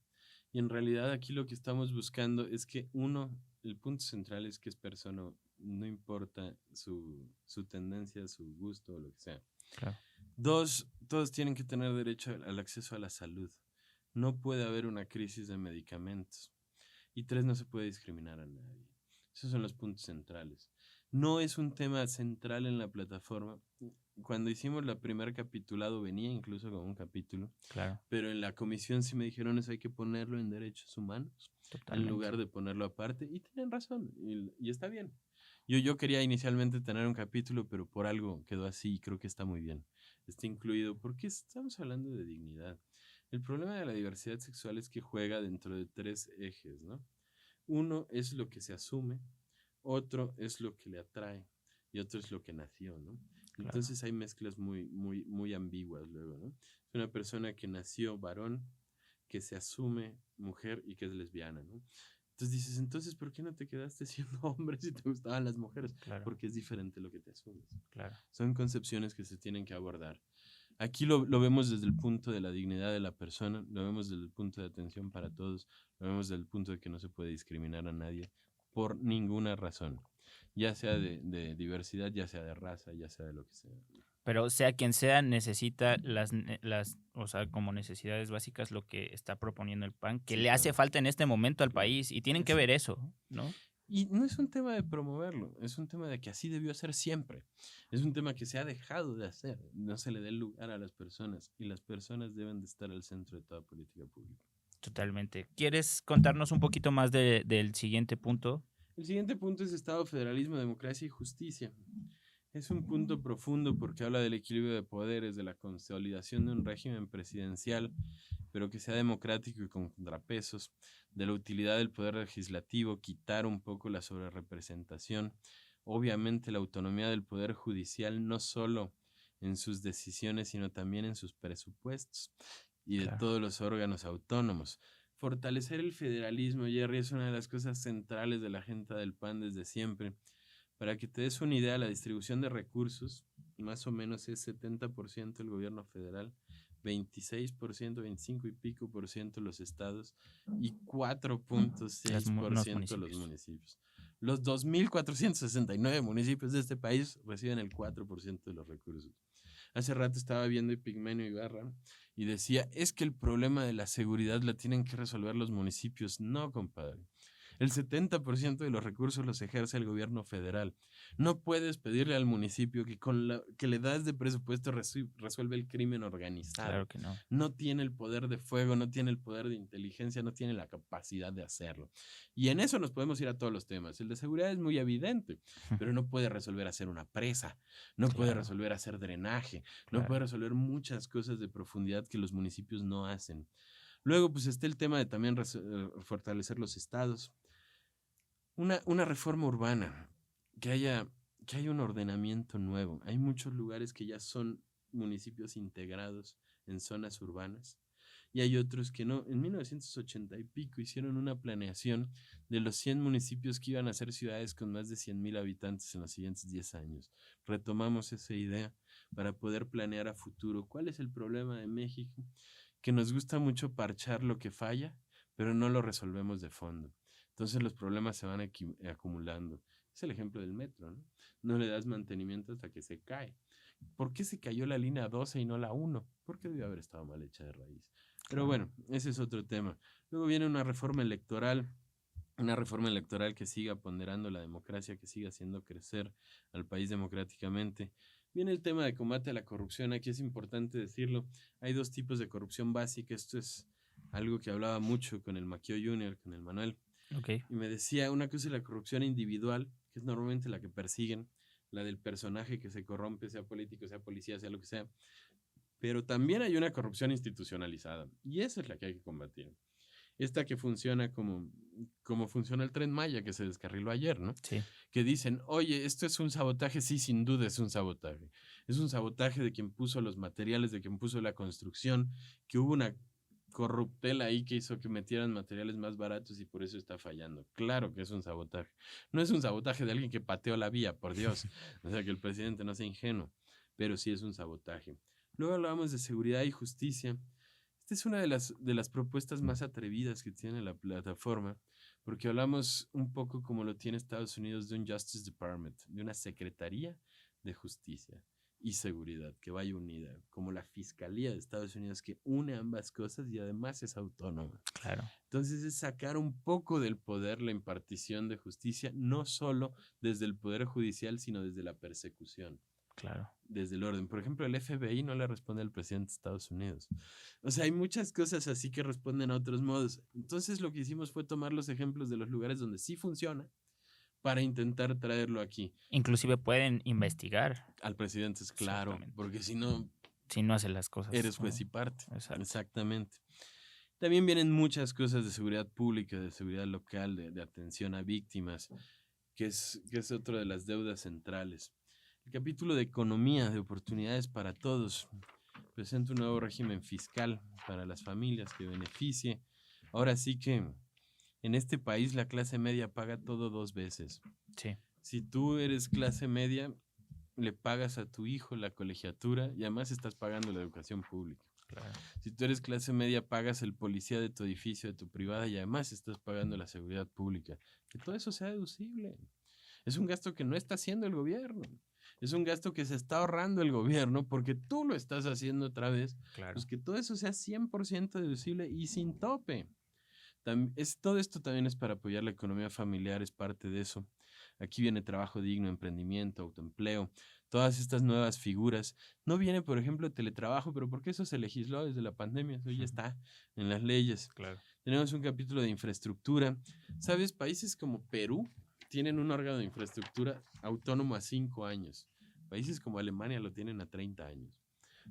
Y en realidad aquí lo que estamos buscando es que el punto central es que es persona, no importa su tendencia, su gusto o lo que sea. Claro. Dos, todos tienen que tener derecho al acceso a la salud. No puede haber una crisis de medicamentos. Y tres, no se puede discriminar a nadie. Esos son los puntos centrales. No es un tema central en la plataforma. Cuando hicimos la primer capitulado venía incluso con un capítulo, Claro, pero en la comisión sí me dijeron eso hay que ponerlo en derechos humanos en totalmente. lugar de ponerlo aparte y tienen razón y está bien. Yo quería inicialmente tener un capítulo, pero por algo quedó así y creo que está muy bien. Está incluido porque estamos hablando de dignidad. El problema de la diversidad sexual es que juega dentro de tres ejes, ¿no? Uno es lo que se asume, otro es lo que le atrae y otro es lo que nació, ¿no? Claro. Entonces hay mezclas muy ambiguas luego, ¿no? Es una persona que nació varón, que se asume mujer y que es lesbiana, ¿no? Entonces dices, entonces, ¿por qué no te quedaste siendo hombre si te gustaban las mujeres? Claro. Porque es diferente lo que te asumes. Claro. Son concepciones que se tienen que abordar. Aquí lo vemos desde el punto de la dignidad de la persona, lo vemos desde el punto de atención para todos, lo vemos desde el punto de que no se puede discriminar a nadie por ninguna razón, ya sea de diversidad, ya sea de raza, ya sea de lo que sea. Pero sea quien sea, necesita o sea, como necesidades básicas lo que está proponiendo el PAN, que Sí, le hace claro. falta en este momento al Claro. país y tienen que ver eso, ¿no? Y no es un tema de promoverlo, es un tema de que así debió ser siempre. Es un tema que se ha dejado de hacer. No se le dé lugar a las personas y las personas deben de estar al centro de toda política pública. Totalmente. ¿Quieres contarnos un poquito más del siguiente punto? El siguiente punto es Estado, federalismo, democracia y justicia. Es un punto profundo porque habla del equilibrio de poderes, de la consolidación de un régimen presidencial, pero que sea democrático y con contrapesos, de la utilidad del poder legislativo, quitar un poco la sobrerepresentación, obviamente la autonomía del Poder Judicial, no solo en sus decisiones, sino también en sus presupuestos y de todos los órganos autónomos. Fortalecer el federalismo, Jerry, es una de las cosas centrales de la agenda del PAN desde siempre. Para que te des una idea, la distribución de recursos, más o menos es 70% el gobierno federal, 26%, 25 y pico por ciento los estados y 4.6% los municipios. Los 2.469 municipios de este país reciben el 4% de los recursos. Hace rato estaba viendo Epigmenio Ibarra y decía, es que el problema de la seguridad la tienen que resolver los municipios. No, compadre. El 70% de los recursos los ejerce el gobierno federal. No puedes pedirle al municipio que con lo que le das de presupuesto resuelve el crimen organizado. Claro que no. No tiene el poder de fuego, no tiene el poder de inteligencia, no tiene la capacidad de hacerlo. Y en eso nos podemos ir a todos los temas. El de seguridad es muy evidente, pero no puede resolver hacer una presa, no puede resolver hacer drenaje, no puede resolver muchas cosas de profundidad que los municipios no hacen. Luego, pues está el tema de también fortalecer los estados. Una reforma urbana, que haya un ordenamiento nuevo. Hay muchos lugares que ya son municipios integrados en zonas urbanas y hay otros que no. En 1980 y pico hicieron una planeación de los 100 municipios que iban a ser ciudades con más de 100,000 habitantes en los siguientes 10 años. Retomamos esa idea para poder planear a futuro. ¿Cuál es el problema de México? Que nos gusta mucho parchar lo que falla, pero no lo resolvemos de fondo. Entonces los problemas se van acumulando. Es el ejemplo del metro, ¿no? No le das mantenimiento hasta que se cae. ¿Por qué se cayó la línea 12 y no la 1? Porque debió haber estado mal hecha de raíz. Pero bueno, ese es otro tema. Luego viene una reforma electoral que siga ponderando la democracia, que siga haciendo crecer al país democráticamente. Viene el tema de combate a la corrupción. Aquí es importante decirlo. Hay dos tipos de corrupción básica. Esto es algo que hablaba mucho con el Maquio Jr., con el Manuel. Okay. Y me decía, una cosa es la corrupción individual, que es normalmente la que persiguen, la del personaje que se corrompe, sea político, sea policía, sea lo que sea. Pero también hay una corrupción institucionalizada, y esa es la que hay que combatir. Esta que funciona como funciona el Tren Maya, que se descarriló ayer, ¿no? Sí. Que dicen, oye, esto es un sabotaje. Sí, sin duda es un sabotaje. Es un sabotaje de quien puso los materiales, de quien puso la construcción, que hubo una corruptela ahí que hizo que metieran materiales más baratos y por eso está fallando. Claro que es un sabotaje. No es un sabotaje de alguien que pateó la vía, por Dios. O sea, que el presidente no sea ingenuo, pero sí es un sabotaje. Luego hablábamos de seguridad y justicia. Esta es una de las propuestas más atrevidas que tiene la plataforma, porque hablamos un poco como lo tiene Estados Unidos de un Justice Department, de una Secretaría de Justicia y Seguridad que vaya unida, como la Fiscalía de Estados Unidos que une ambas cosas y además es autónoma. Claro. Entonces es sacar un poco del poder la impartición de justicia, no solo desde el Poder Judicial, sino desde la persecución. Claro. Desde el orden. Por ejemplo, el FBI no le responde al presidente de Estados Unidos. O sea, hay muchas cosas así que responden a otros modos. Entonces lo que hicimos fue tomar los ejemplos de los lugares donde sí funciona para intentar traerlo aquí. Inclusive pueden investigar al presidente, es claro, porque si no hace las cosas, eres juez y parte. Exacto. Exactamente. También vienen muchas cosas de seguridad pública, de seguridad local, de atención a víctimas, que es otra de las deudas centrales. El capítulo de economía, de oportunidades para todos, presenta un nuevo régimen fiscal para las familias que beneficie. Ahora sí que en este país la clase media paga todo 2 veces. Sí. Si tú eres clase media, le pagas a tu hijo la colegiatura y además estás pagando la educación pública. Claro. Si tú eres clase media, pagas el policía de tu edificio, de tu privada y además estás pagando la seguridad pública. Que todo eso sea deducible. Es un gasto que no está haciendo el gobierno. Es un gasto que se está ahorrando el gobierno porque tú lo estás haciendo otra vez. Claro. Pues que todo eso sea 100% deducible y sin tope. Todo esto también es para apoyar la economía familiar, es parte de eso. Aquí viene trabajo digno, emprendimiento, autoempleo, todas estas nuevas figuras. No viene, por ejemplo, teletrabajo, pero porque eso se legisló desde la pandemia, eso ya está en las leyes. Claro. Tenemos un capítulo de infraestructura. ¿Sabes? Países como Perú tienen un órgano de infraestructura autónomo a 5 años. Países como Alemania lo tienen a 30 años.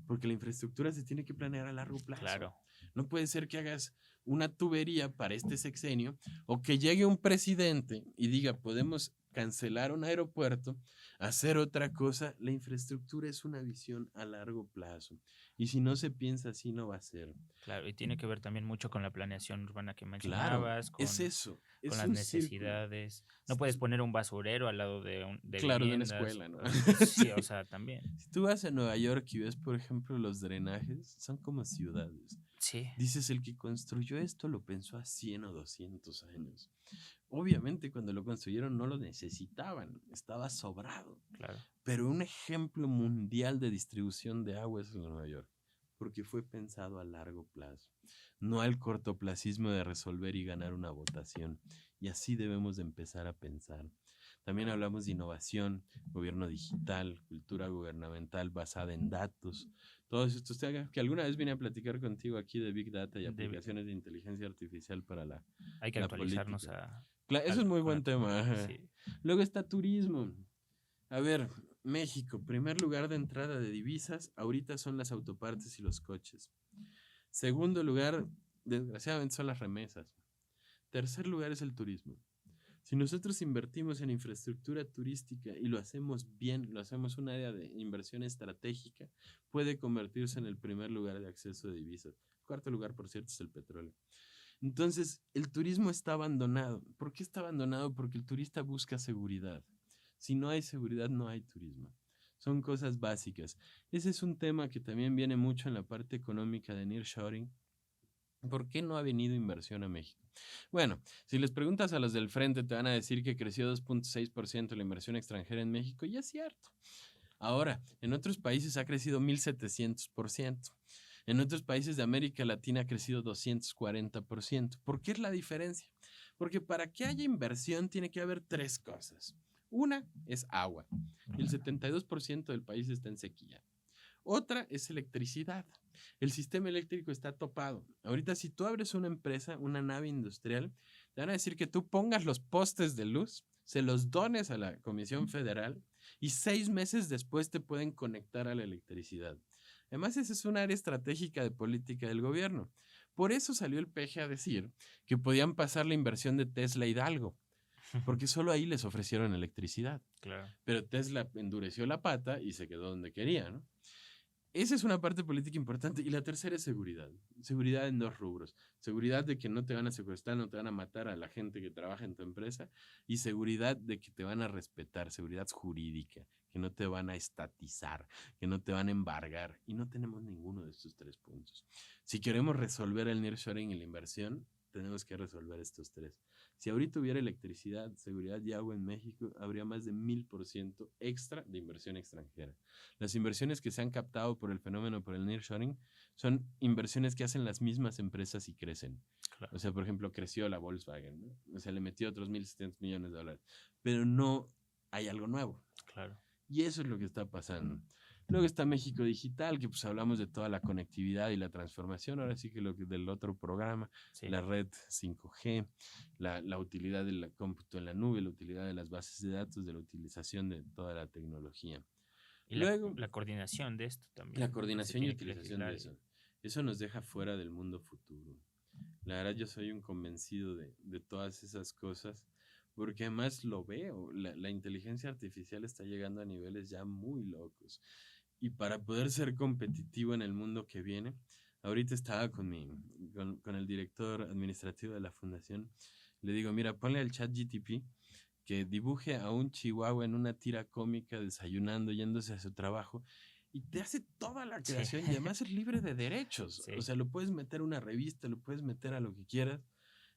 Porque la infraestructura se tiene que planear a largo plazo. Claro. No puede ser que hagas una tubería para este sexenio o que llegue un presidente y diga, podemos cancelar un aeropuerto, hacer otra cosa. La infraestructura es una visión a largo plazo. Y si no se piensa así, no va a ser. Claro, y tiene que ver también mucho con la planeación urbana que Claro, mencionabas, es eso. con Es las un círculo. necesidades. No puedes poner un basurero al lado de Claro, de una viviendas. escuela, ¿no? Sí, o sea, también. Si tú vas a Nueva York y ves, por ejemplo, los drenajes, son como ciudades. Sí, Dices, el que construyó esto lo pensó a 100 o 200 años. Obviamente, cuando lo construyeron no lo necesitaban, estaba sobrado. claro. Pero un ejemplo mundial de distribución de agua es en Nueva York, porque fue pensado a largo plazo, no al cortoplacismo de resolver y ganar una votación. Y así debemos de empezar a pensar. También hablamos de innovación, gobierno digital, cultura gubernamental basada en datos. Todos estos temas que alguna vez vine a platicar contigo aquí de Big Data y De- aplicaciones de inteligencia artificial para Hay que la actualizarnos política. Eso es muy con buen la tema. tecnología, Ajá. sí. Luego está turismo. A ver, México, primer lugar de entrada de divisas, ahorita son las autopartes y los coches. Segundo lugar, desgraciadamente, son las remesas. Tercer lugar es el turismo. Si nosotros invertimos en infraestructura turística y lo hacemos bien, lo hacemos un área de inversión estratégica, puede convertirse en el primer lugar de acceso de divisas. Cuarto lugar, por cierto, es el petróleo. Entonces, el turismo está abandonado. ¿Por qué está abandonado? Porque el turista busca seguridad. Si no hay seguridad, no hay turismo. Son cosas básicas. Ese es un tema que también viene mucho en la parte económica de nearshoring. ¿Por qué no ha venido inversión a México? Bueno, si les preguntas a los del frente, te van a decir que creció 2.6% la inversión extranjera en México, y es cierto. Ahora, en otros países ha crecido 1.700%. En otros países de América Latina ha crecido 240%. ¿Por qué es la diferencia? Porque para que haya inversión tiene que haber tres cosas. Una es agua. El 72% del país está en sequía. Otra es electricidad. El sistema eléctrico está topado. Ahorita, si tú abres una empresa, una nave industrial, te van a decir que tú pongas los postes de luz, se los dones a la Comisión Federal y 6 meses después te pueden conectar a la electricidad. Además, esa es una área estratégica de política del gobierno. Por eso salió el PG a decir que podían pasar la inversión de Tesla a Hidalgo, porque solo ahí les ofrecieron electricidad. Claro. Pero Tesla endureció la pata y se quedó donde quería, ¿no? Esa es una parte política importante. Y la tercera es seguridad. Seguridad en dos rubros. Seguridad de que no te van a secuestrar, no te van a matar a la gente que trabaja en tu empresa. Y seguridad de que te van a respetar. Seguridad jurídica. Que no te van a estatizar. Que no te van a embargar. Y no tenemos ninguno de estos tres puntos. Si queremos resolver el nearshoring y la inversión, tenemos que resolver estos tres. Si ahorita hubiera electricidad, seguridad y agua en México, habría más de 1000% extra de inversión extranjera. Las inversiones que se han captado por el fenómeno, por el nearshoring, son inversiones que hacen las mismas empresas y crecen. Claro. O sea, por ejemplo, creció la Volkswagen, ¿no? O sea, le metió otros 1.700 millones de dólares. Pero no hay algo nuevo. Claro. Y eso es lo que está pasando. Luego está México Digital, que pues hablamos de toda la conectividad y la transformación. Ahora sí que lo que del otro programa, Sí. la red 5G, la utilidad del cómputo en la nube, la utilidad de las bases de datos, de la utilización de toda la tecnología. Y Luego, la coordinación de esto también. la ¿no? coordinación y Se tiene que utilización de legislar. eso. Eso nos deja fuera del mundo futuro. La verdad, yo soy un convencido de todas esas cosas, porque además lo veo. La inteligencia artificial está llegando a niveles ya muy locos. Y para poder ser competitivo en el mundo que viene, ahorita estaba con el director administrativo de la fundación. Le digo, mira, ponle al ChatGPT que dibuje a un chihuahua en una tira cómica desayunando, yéndose a su trabajo, y te hace toda la Sí. creación y además es libre de derechos. Sí. O sea, lo puedes meter a una revista, lo puedes meter a lo que quieras.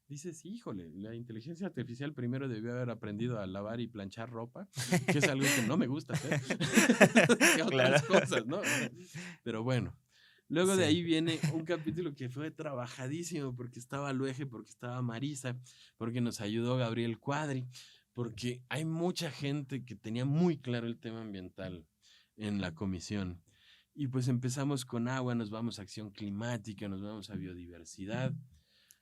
Dices, híjole, la inteligencia artificial primero debió haber aprendido a lavar y planchar ropa, que es algo que no me gusta hacer. Que otras Claro. cosas, ¿no? Pero bueno. Luego de Sí. ahí viene un capítulo que fue trabajadísimo porque estaba Luege, porque estaba Marisa, porque nos ayudó Gabriel Cuadri, porque hay mucha gente que tenía muy claro el tema ambiental en la comisión. Y pues empezamos con agua, nos vamos a acción climática, nos vamos a biodiversidad.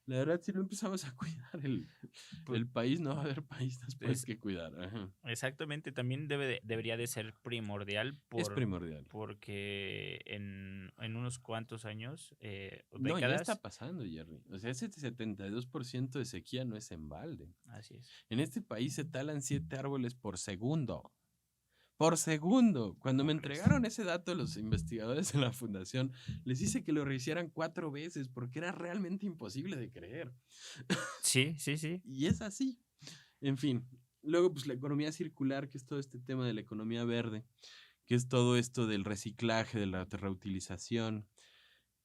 La verdad, si no empezamos a cuidar el país, no va a haber país después Es- que cuidar. Ajá. Exactamente, también debería de ser primordial Es primordial. porque en unos cuantos años o No, ya está décadas, pasando, Jerry. O sea, ese 72% de sequía no es en balde. así es. En este país se talan 7 árboles por segundo. Por segundo. Cuando me ¿Cómo crees? entregaron ese dato los investigadores de la fundación, les hice que lo rehicieran 4 veces porque era realmente imposible de creer. Sí, sí, sí. Y es así. En fin. Luego, pues la economía circular, que es todo este tema de la economía verde, que es todo esto del reciclaje, de la reutilización.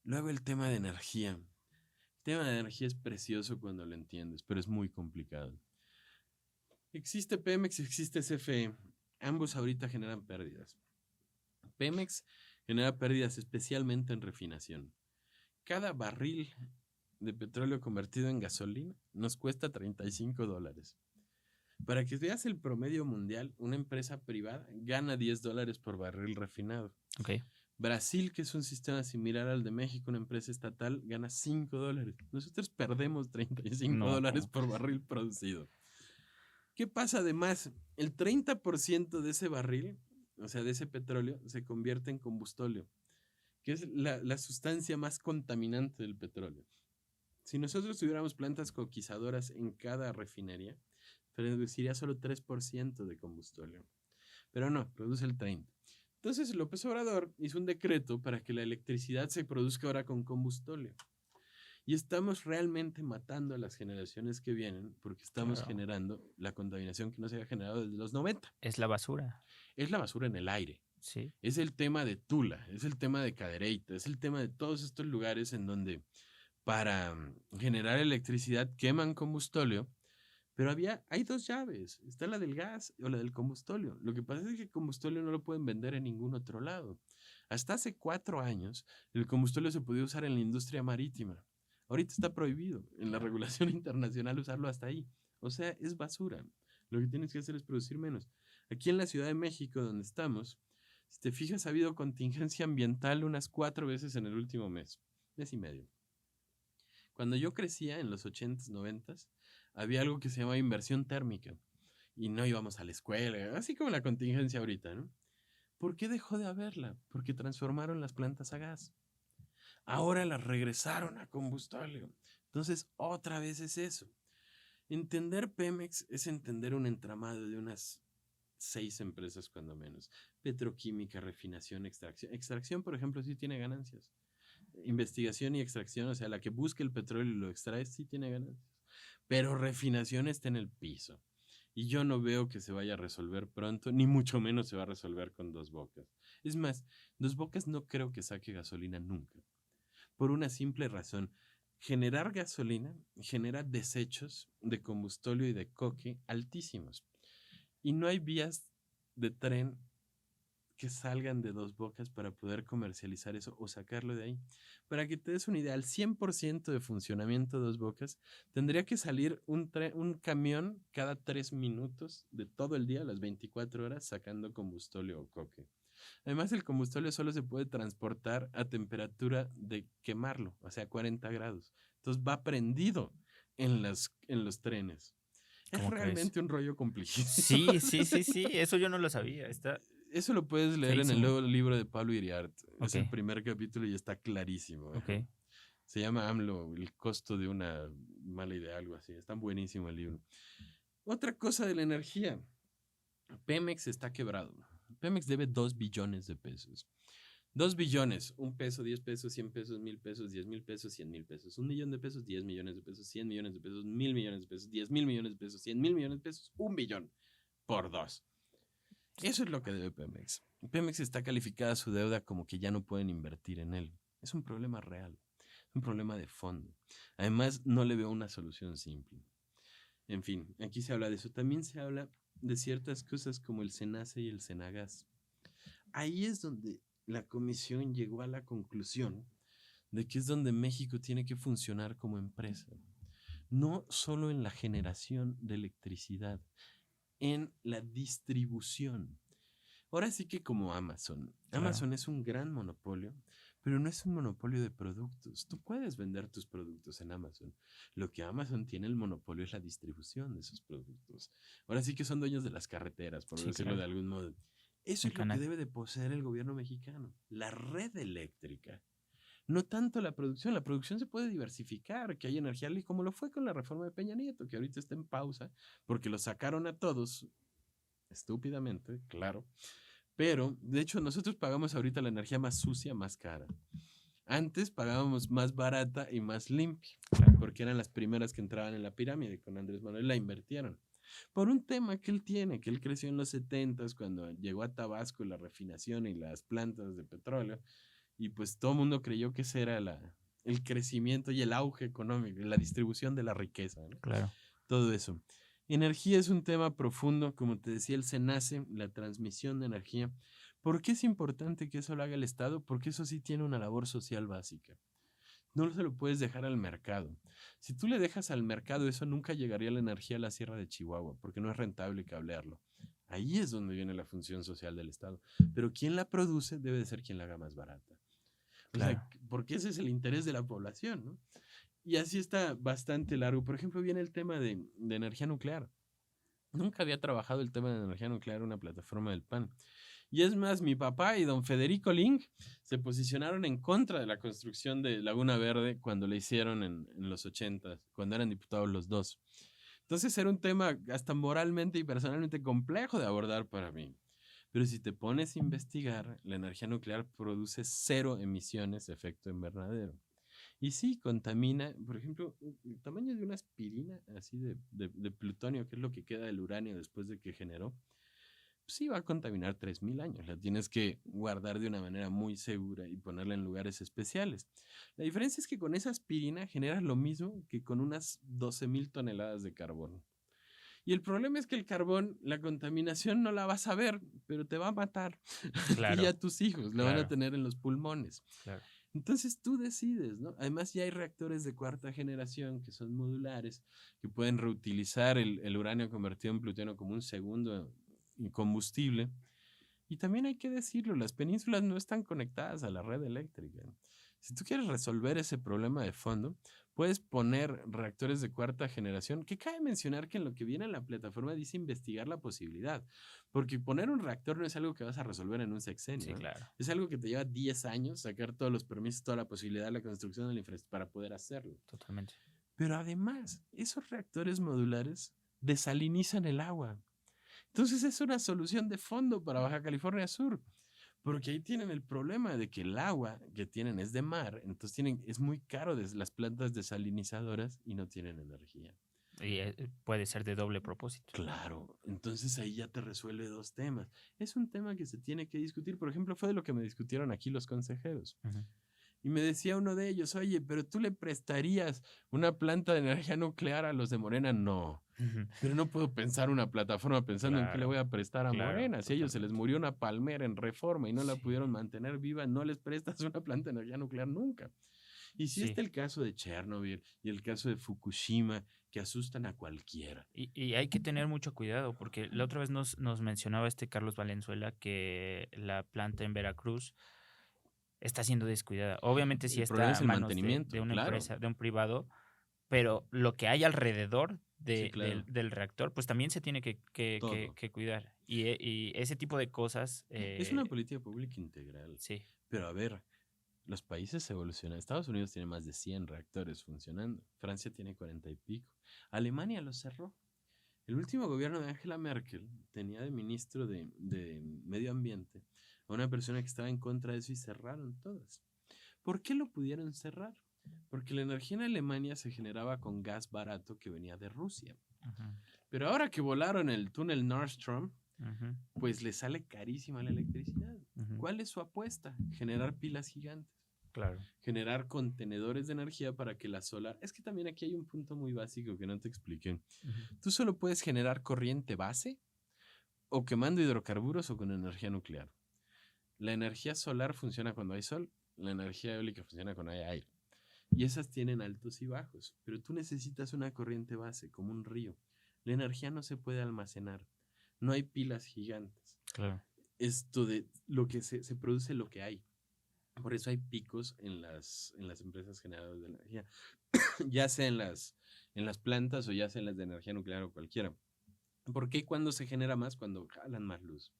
Luego el tema de energía. El tema de energía es precioso cuando lo entiendes, pero es muy complicado. Existe Pemex, existe CFE. Ambos ahorita generan pérdidas. Pemex genera pérdidas especialmente en refinación. Cada barril de petróleo convertido en gasolina nos cuesta $35. Para que veas el promedio mundial, una empresa privada gana $10 por barril refinado. Ok. Brasil, que es un sistema similar al de México, una empresa estatal, gana $5. Nosotros perdemos $35 No. por barril producido. ¿Qué pasa además? El 30% de ese barril, o sea, de ese petróleo, se convierte en combustóleo, que es la sustancia más contaminante del petróleo. Si nosotros tuviéramos plantas coquizadoras en cada refinería, produciría solo 3% de combustóleo. Pero no, produce el 30%. Entonces López Obrador hizo un decreto para que la electricidad se produzca ahora con combustóleo. Y estamos realmente matando a las generaciones que vienen porque estamos Claro. generando la contaminación que no se había generado desde los 90. Es la basura. Es la basura en el aire. Sí. Es el tema de Tula, es el tema de Cadereyta, es el tema de todos estos lugares en donde para generar electricidad queman combustóleo, pero hay dos llaves, está la del gas o la del combustóleo. Lo que pasa es que el combustóleo no lo pueden vender en ningún otro lado. Hasta hace 4 años el combustóleo se podía usar en la industria marítima. Ahorita está prohibido en la regulación internacional usarlo hasta ahí. O sea, es basura. Lo que tienes que hacer es producir menos. Aquí en la Ciudad de México, donde estamos, si te fijas, ha habido contingencia ambiental unas 4 veces en el último mes y medio. Cuando yo crecía en los 80s, 90s, había algo que se llamaba inversión térmica y no íbamos a la escuela, así como la contingencia ahorita, ¿no? ¿Por qué dejó de haberla? Porque transformaron las plantas a gas. Ahora las regresaron a combustóleo. Entonces, otra vez es eso. Entender Pemex es entender un entramado de unas 6 empresas cuando menos. Petroquímica, refinación, extracción. Extracción, por ejemplo, sí tiene ganancias. Investigación y extracción, o sea, la que busca el petróleo y lo extrae, sí tiene ganancias. Pero refinación está en el piso. Y yo no veo que se vaya a resolver pronto, ni mucho menos se va a resolver con Dos Bocas. Es más, Dos Bocas no creo que saque gasolina nunca. Por una simple razón. Generar gasolina genera desechos de combustóleo y de coque altísimos. Y no hay vías de tren que salgan de Dos Bocas para poder comercializar eso o sacarlo de ahí. Para que te des una idea, al 100% de funcionamiento de Dos Bocas, tendría que salir un camión cada 3 minutos de todo el día, las 24 horas, sacando combustóleo o coque. Además, el combustóleo solo se puede transportar a temperatura de quemarlo, o sea, 40 grados. Entonces va prendido en los trenes. Es ¿Cómo crees? realmente un rollo complejísimo. Sí, sí, sí, sí. Eso yo no lo sabía. Está Eso lo puedes leer en el feísimo. nuevo libro de Pablo Iriart. Es Ok. el primer capítulo y está clarísimo. Ok. Se llama AMLO, el costo de una mala idea, algo así. Está buenísimo el libro. Otra cosa de la energía. Pemex está quebrado. Pemex debe 2 billones de pesos. 2 billones, 1 peso, 10 pesos, 100 pesos, 1000 pesos, 10,000 pesos, 100,000 pesos. 1 millón de pesos, 10 millones de pesos, 100 millones de pesos, 1000 millones de pesos, 10,000 millones de pesos, 100,000 millones de pesos, 1 billón por 2. Eso es lo que debe Pemex. Pemex está calificada su deuda como que ya no pueden invertir en él. Es un problema real, es un problema de fondo. Además, no le veo una solución simple. En fin, aquí se habla de eso. También se habla de ciertas cosas como el SENACE y el SENAGAS. Ahí es donde la comisión llegó a la conclusión de que es donde México tiene que funcionar como empresa. No solo en la generación de electricidad, en la distribución. Ahora sí que como Amazon. Claro. Amazon es un gran monopolio, pero no es un monopolio de productos. Tú puedes vender tus productos en Amazon. Lo que Amazon tiene el monopolio es la distribución de esos productos. Ahora sí que son dueños de las carreteras, por Sí, decirlo claro. de algún modo. Eso El es lo que canal. debe de poseer el gobierno mexicano, la red eléctrica. No tanto la producción se puede diversificar, que hay energía, como lo fue con la reforma de Peña Nieto, que ahorita está en pausa, porque lo sacaron a todos, estúpidamente, claro, pero de hecho nosotros pagamos ahorita la energía más sucia, más cara. Antes pagábamos más barata y más limpia, porque eran las primeras que entraban en la pirámide, con Andrés Manuel la invirtieron. Por un tema que él tiene, que él creció en los 70s cuando llegó a Tabasco la refinación y las plantas de petróleo, y pues todo el mundo creyó que ese era el crecimiento y el auge económico, la distribución de la riqueza, ¿no? Claro. Todo eso. Energía es un tema profundo, como te decía, el SENACE, la transmisión de energía. ¿Por qué es importante que eso lo haga el Estado? Porque eso sí tiene una labor social básica. No se lo puedes dejar al mercado. Si tú le dejas al mercado eso, nunca llegaría la energía a la Sierra de Chihuahua, porque no es rentable cablearlo. Ahí es donde viene la función social del Estado. Pero quien la produce debe de ser quien la haga más barata. O Claro. sea, porque ese es el interés de la población, ¿no? Y así está bastante largo. Por ejemplo, viene el tema de energía nuclear. Nunca había trabajado el tema de energía nuclear en una plataforma del PAN. Y es más, mi papá y don Federico Ling se posicionaron en contra de la construcción de Laguna Verde cuando le hicieron en los 80, cuando eran diputados los dos. Entonces era un tema hasta moralmente y personalmente complejo de abordar para mí. Pero si te pones a investigar, la energía nuclear produce 0 emisiones de efecto invernadero. Y sí, contamina, por ejemplo, el tamaño de una aspirina así de plutonio, que es lo que queda del uranio después de que generó, pues sí va a contaminar 3000 años. La tienes que guardar de una manera muy segura y ponerla en lugares especiales. La diferencia es que con esa aspirina generas lo mismo que con unas 12,000 toneladas de carbón. Y el problema es que el carbón, la contaminación no la vas a ver, pero te va a matar. Claro. Y a tus hijos la van a Claro. tener en los pulmones. Claro. Entonces tú decides, ¿no? Además ya hay reactores de 4ª generación que son modulares, que pueden reutilizar el uranio convertido en plutonio como un segundo combustible. Y también hay que decirlo, las penínsulas no están conectadas a la red eléctrica. Si tú quieres resolver ese problema de fondo, puedes poner reactores de 4ª generación, que cabe mencionar que en lo que viene en la plataforma dice investigar la posibilidad, porque poner un reactor no es algo que vas a resolver en un sexenio. Sí, claro. Es algo que te lleva 10 años sacar todos los permisos, toda la posibilidad de la construcción de la infraestructura para poder hacerlo. Totalmente. Pero además, esos reactores modulares desalinizan el agua. Entonces es una solución de fondo para Baja California Sur, porque ahí tienen el problema de que el agua que tienen es de mar, entonces es muy caro desde las plantas desalinizadoras y no tienen energía. Y puede ser de doble propósito. Claro, entonces ahí ya te resuelve 2 temas. Es un tema que se tiene que discutir, por ejemplo, fue de lo que me discutieron aquí los consejeros. Uh-huh. Y me decía uno de ellos, oye, pero tú le prestarías una planta de energía nuclear a los de Morena. No, pero no puedo pensar una plataforma pensando en qué le voy a prestar a Morena. Si a ellos se les murió una palmera en Reforma y no la pudieron mantener viva, no les prestas una planta de energía nuclear nunca. Y si está el caso de Chernobyl y el caso de Fukushima, que asustan a cualquiera. Y hay que tener mucho cuidado, porque la otra vez nos mencionaba Carlos Valenzuela que la planta en Veracruz está siendo descuidada. Obviamente sí está es a el manos mantenimiento, de una claro. empresa, de un privado, pero lo que hay alrededor Sí, claro. del reactor, pues también se tiene que cuidar. Y ese tipo de cosas... es una política pública integral. Sí. Pero a ver, los países evolucionan. Estados Unidos tiene más de 100 reactores funcionando. Francia tiene 40 y pico. Alemania los cerró. El último gobierno de Angela Merkel tenía de ministro de Medio Ambiente a una persona que estaba en contra de eso y cerraron todas. ¿Por qué lo pudieron cerrar? Porque la energía en Alemania se generaba con gas barato que venía de Rusia. Uh-huh. Pero ahora que volaron el túnel Nord Stream, Uh-huh. pues le sale carísima la electricidad. Uh-huh. ¿Cuál es su apuesta? Generar pilas gigantes. Claro. Generar contenedores de energía para que la solar... Es que también aquí hay un punto muy básico que no te expliqué. Uh-huh. Tú solo puedes generar corriente base o quemando hidrocarburos o con energía nuclear. La energía solar funciona cuando hay sol, la energía eólica funciona cuando hay aire. Y esas tienen altos y bajos, pero tú necesitas una corriente base, como un río. La energía no se puede almacenar. No hay pilas gigantes. Claro. Esto de lo que se produce lo que hay. Por eso hay picos en las empresas generadoras de energía, ya sea en las plantas o ya sea en las de energía nuclear o cualquiera. ¿Por qué cuando se genera más? Cuando jalan más luz.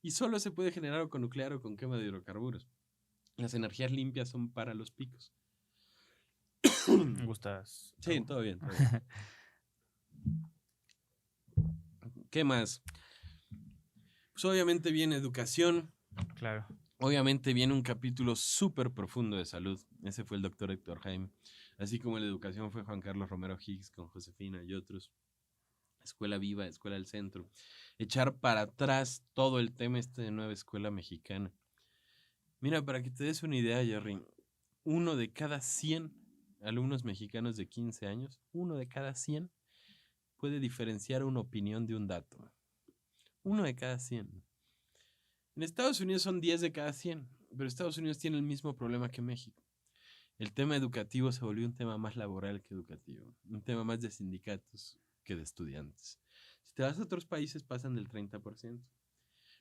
Y solo se puede generar o con nuclear o con quema de hidrocarburos. Las energías limpias son para los picos. ¿Gustas? Sí, todo bien, todo bien. ¿Qué más? Pues obviamente viene educación. Claro. Obviamente viene un capítulo súper profundo de salud. Ese fue el doctor Héctor Jaime. Así como la educación fue Juan Carlos Romero Higgs con Josefina y otros. Escuela Viva, Escuela del Centro. Echar para atrás todo el tema de nueva escuela mexicana. Mira, para que te des una idea, Jerry, 1 de cada 100 alumnos mexicanos de 15 años, 1 de cada 100 puede diferenciar una opinión de un dato. 1 de cada 100. En Estados Unidos son 10 de cada 100, pero Estados Unidos tiene el mismo problema que México. El tema educativo se volvió un tema más laboral que educativo, un tema más de sindicatos que de estudiantes. Si te vas a otros países pasan del 30%.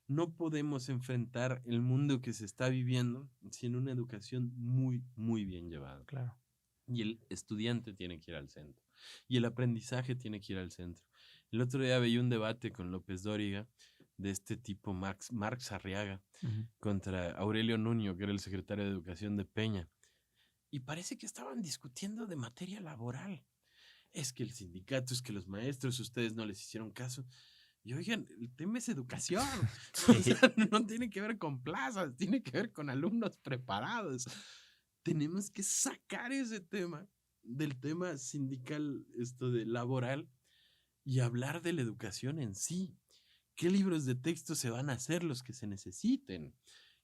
No podemos enfrentar el mundo que se está viviendo sin una educación muy, muy bien llevada. Claro. Y el estudiante tiene que ir al centro. Y el aprendizaje tiene que ir al centro. El otro día veía un debate con López Dóriga de este tipo Marx Arriaga contra Aurelio Nuño, que era el secretario de Educación de Peña. Y parece que estaban discutiendo de materia laboral. Es que el sindicato, es que los maestros, ustedes no les hicieron caso. Y oigan, el tema es educación. Sí. O sea, no tiene que ver con plazas, tiene que ver con alumnos preparados. Tenemos que sacar ese tema del tema sindical, de laboral, y hablar de la educación en sí. ¿Qué libros de texto se van a hacer los que se necesiten?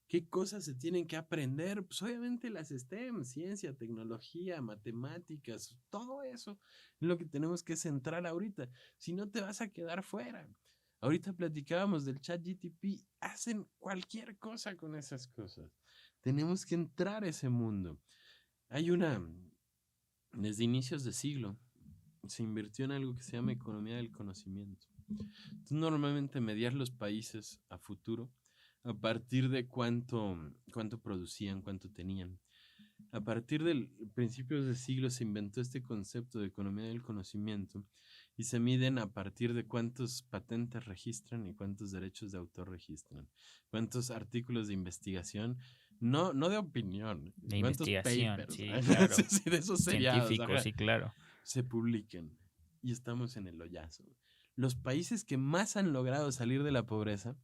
¿Qué cosas se tienen que aprender? Pues obviamente las STEM, ciencia, tecnología, matemáticas, todo eso es lo que tenemos que centrar ahorita. Si no, te vas a quedar fuera. Ahorita platicábamos del ChatGPT, hacen cualquier cosa con esas cosas. Tenemos que entrar a ese mundo. Desde inicios de siglo, se invirtió en algo que se llama economía del conocimiento. Entonces, normalmente medías los países a futuro a partir de cuánto producían, cuánto tenían. A partir del principios de siglo se inventó este concepto de economía del conocimiento y se miden a partir de cuántos patentes registran y cuántos derechos de autor registran, cuántos artículos de investigación, no de opinión, De cuántos investigación, papers, sí, claro. sí, de esos seriados, Científicos, sí, claro. se publican y estamos en el hoyazo. Los países que más han logrado salir de la pobreza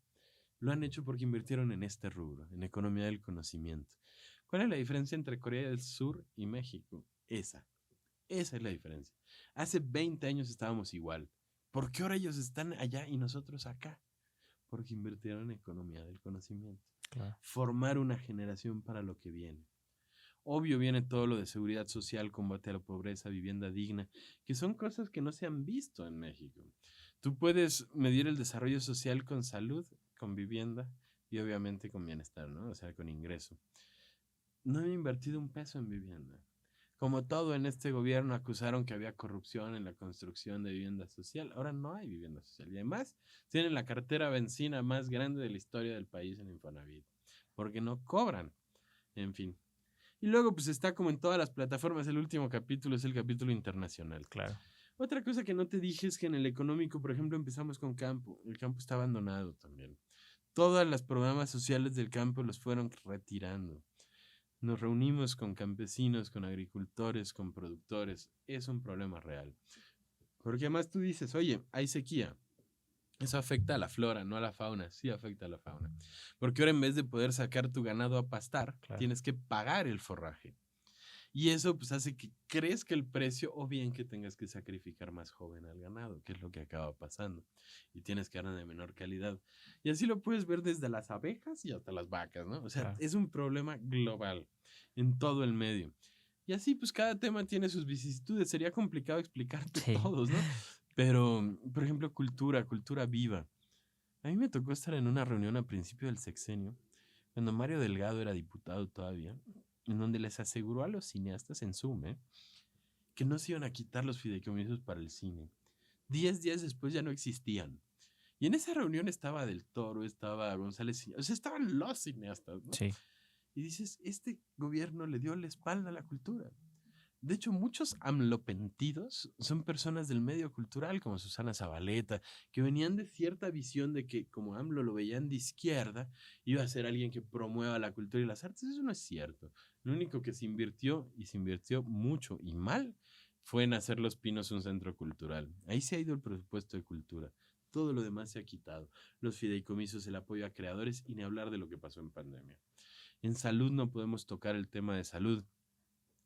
lo han hecho porque invirtieron en este rubro, en economía del conocimiento. ¿Cuál es la diferencia entre Corea del Sur y México? Esa es la diferencia. Hace 20 años estábamos igual. ¿Por qué ahora ellos están allá y nosotros acá? Porque invirtieron en economía del conocimiento. Claro. Formar una generación para lo que viene. Obvio viene todo lo de seguridad social, combate a la pobreza, vivienda digna, que son cosas que no se han visto en México. Tú puedes medir el desarrollo social con salud, con vivienda y obviamente con bienestar, ¿no? O sea, con ingreso. No han invertido un peso en vivienda. Como todo en este gobierno acusaron que había corrupción en la construcción de vivienda social. Ahora no hay vivienda social. Y además tienen la cartera benzina más grande de la historia del país en Infonavit. Porque no cobran. En fin. Y luego pues está como en todas las plataformas. El último capítulo es el capítulo internacional. Claro. Otra cosa que no te dije es que en el económico, por ejemplo, empezamos con campo. El campo está abandonado también. Todos los programas sociales del campo los fueron retirando. Nos reunimos con campesinos, con agricultores, con productores. Es un problema real. Porque además tú dices, oye, hay sequía. Eso afecta a la flora, no a la fauna. Sí afecta a la fauna. Porque ahora en vez de poder sacar tu ganado a pastar, claro, tienes que pagar el forraje. Y eso pues hace que crezca el precio o bien que tengas que sacrificar más joven al ganado, que es lo que acaba pasando. Y tienes carne de menor calidad. Y así lo puedes ver desde las abejas y hasta las vacas, ¿no? O sea, claro, es un problema global en todo el medio. Y así pues cada tema tiene sus vicisitudes. Sería complicado explicarte todos, ¿no? Pero, por ejemplo, cultura viva. A mí me tocó estar en una reunión a principio del sexenio, cuando Mario Delgado era diputado todavía, en donde les aseguró a los cineastas en Zoom que no se iban a quitar los fideicomisos para el cine. 10 días después ya no existían. Y en esa reunión estaba Del Toro, estaba González, o sea, estaban los cineastas, ¿no? Sí. Y dices, este gobierno le dio la espalda a la cultura. De hecho, muchos amlopentidos son personas del medio cultural, como Susana Zabaleta, que venían de cierta visión de que, como AMLO lo veían de izquierda, iba a ser alguien que promueva la cultura y las artes. Eso no es cierto. Lo único que se invirtió, y se invirtió mucho y mal, fue en hacer Los Pinos un centro cultural. Ahí se ha ido el presupuesto de cultura. Todo lo demás se ha quitado. Los fideicomisos, el apoyo a creadores, y ni hablar de lo que pasó en pandemia. En salud no podemos tocar el tema de salud,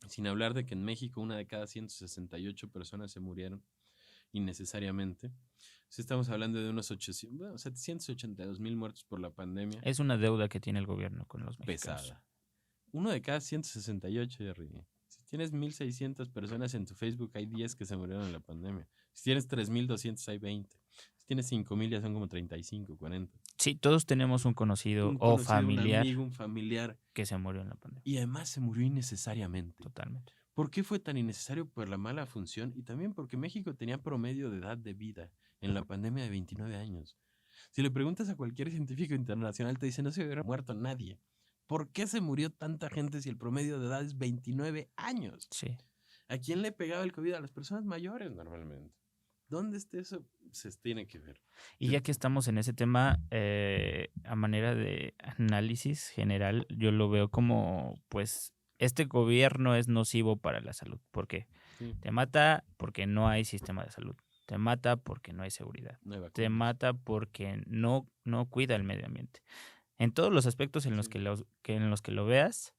sin hablar de que en México 1 de cada 168 personas se murieron innecesariamente. Si estamos hablando de unos 782,000 muertos por la pandemia. Es una deuda que tiene el gobierno con los mexicanos. Pesada. 1 de cada 168, Jerry. Si tienes 1,600 personas en tu Facebook, hay 10 que se murieron en la pandemia. Si tienes 3,200, hay 20. Si tienes 5,000, ya son como 35, 40. Sí, todos tenemos un conocido o familiar, un amigo, un familiar que se murió en la pandemia. Y además se murió innecesariamente. Totalmente. ¿Por qué fue tan innecesario? Por la mala función y también porque México tenía promedio de edad de vida en la pandemia de 29 años. Si le preguntas a cualquier científico internacional, te dice, no se hubiera muerto nadie. ¿Por qué se murió tanta gente si el promedio de edad es 29 años? Sí. ¿A quién le pegaba el COVID? A las personas mayores normalmente. ¿Dónde está eso? Se tiene que ver. Y ya que estamos en ese tema, a manera de análisis general, yo lo veo como, pues, este gobierno es nocivo para la salud. ¿Por qué? Sí. Te mata porque no hay sistema de salud. Te mata porque no hay seguridad. No hay vacunas. Te mata porque no cuida el medio ambiente. En todos los aspectos en los que lo veas,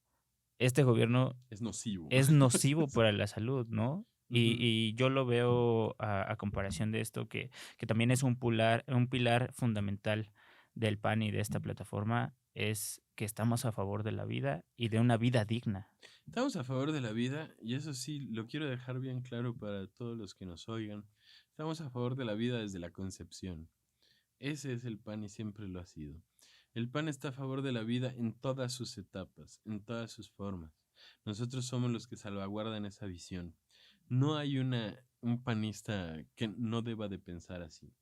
este gobierno Es nocivo. es nocivo para la salud, ¿no? Ujú. Y yo lo veo a comparación de esto, que también es un pilar fundamental del PAN y de esta plataforma, es que estamos a favor de la vida y de una vida digna. Estamos a favor de la vida y eso sí, lo quiero dejar bien claro para todos los que nos oigan. Estamos a favor de la vida desde la concepción. Ese es el PAN y siempre lo ha sido. El PAN está a favor de la vida en todas sus etapas, en todas sus formas. Nosotros somos los que salvaguardan esa visión. No hay un panista que no deba de pensar así.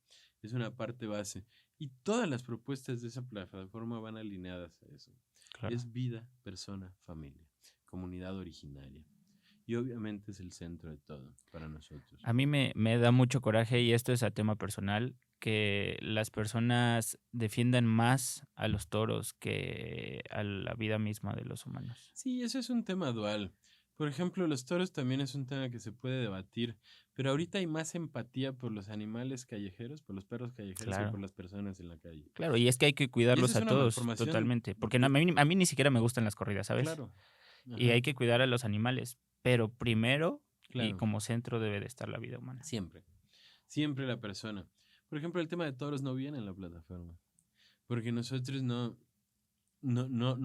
Es una parte base. Y todas las propuestas de esa plataforma van alineadas a eso. Claro. Es vida, persona, familia, comunidad originaria. Y obviamente es el centro de todo para nosotros. A mí me da mucho coraje, y esto es a tema personal, que las personas defiendan más a los toros que a la vida misma de los humanos. Sí, eso es un tema dual. Por ejemplo, los toros también es un tema que se puede debatir, pero ahorita hay más empatía por los animales callejeros, por los perros callejeros, Claro. que por las personas en la calle. Claro, y es que hay que cuidarlos esa es a una todos, malformación totalmente. Porque de- a mí ni siquiera me gustan las corridas, ¿sabes? Claro. Y Ajá, hay que cuidar a los animales, pero primero y claro. como centro debe de estar la vida humana. Siempre. Siempre la persona. Por ejemplo, el tema de toros no viene en la plataforma. Porque nosotros no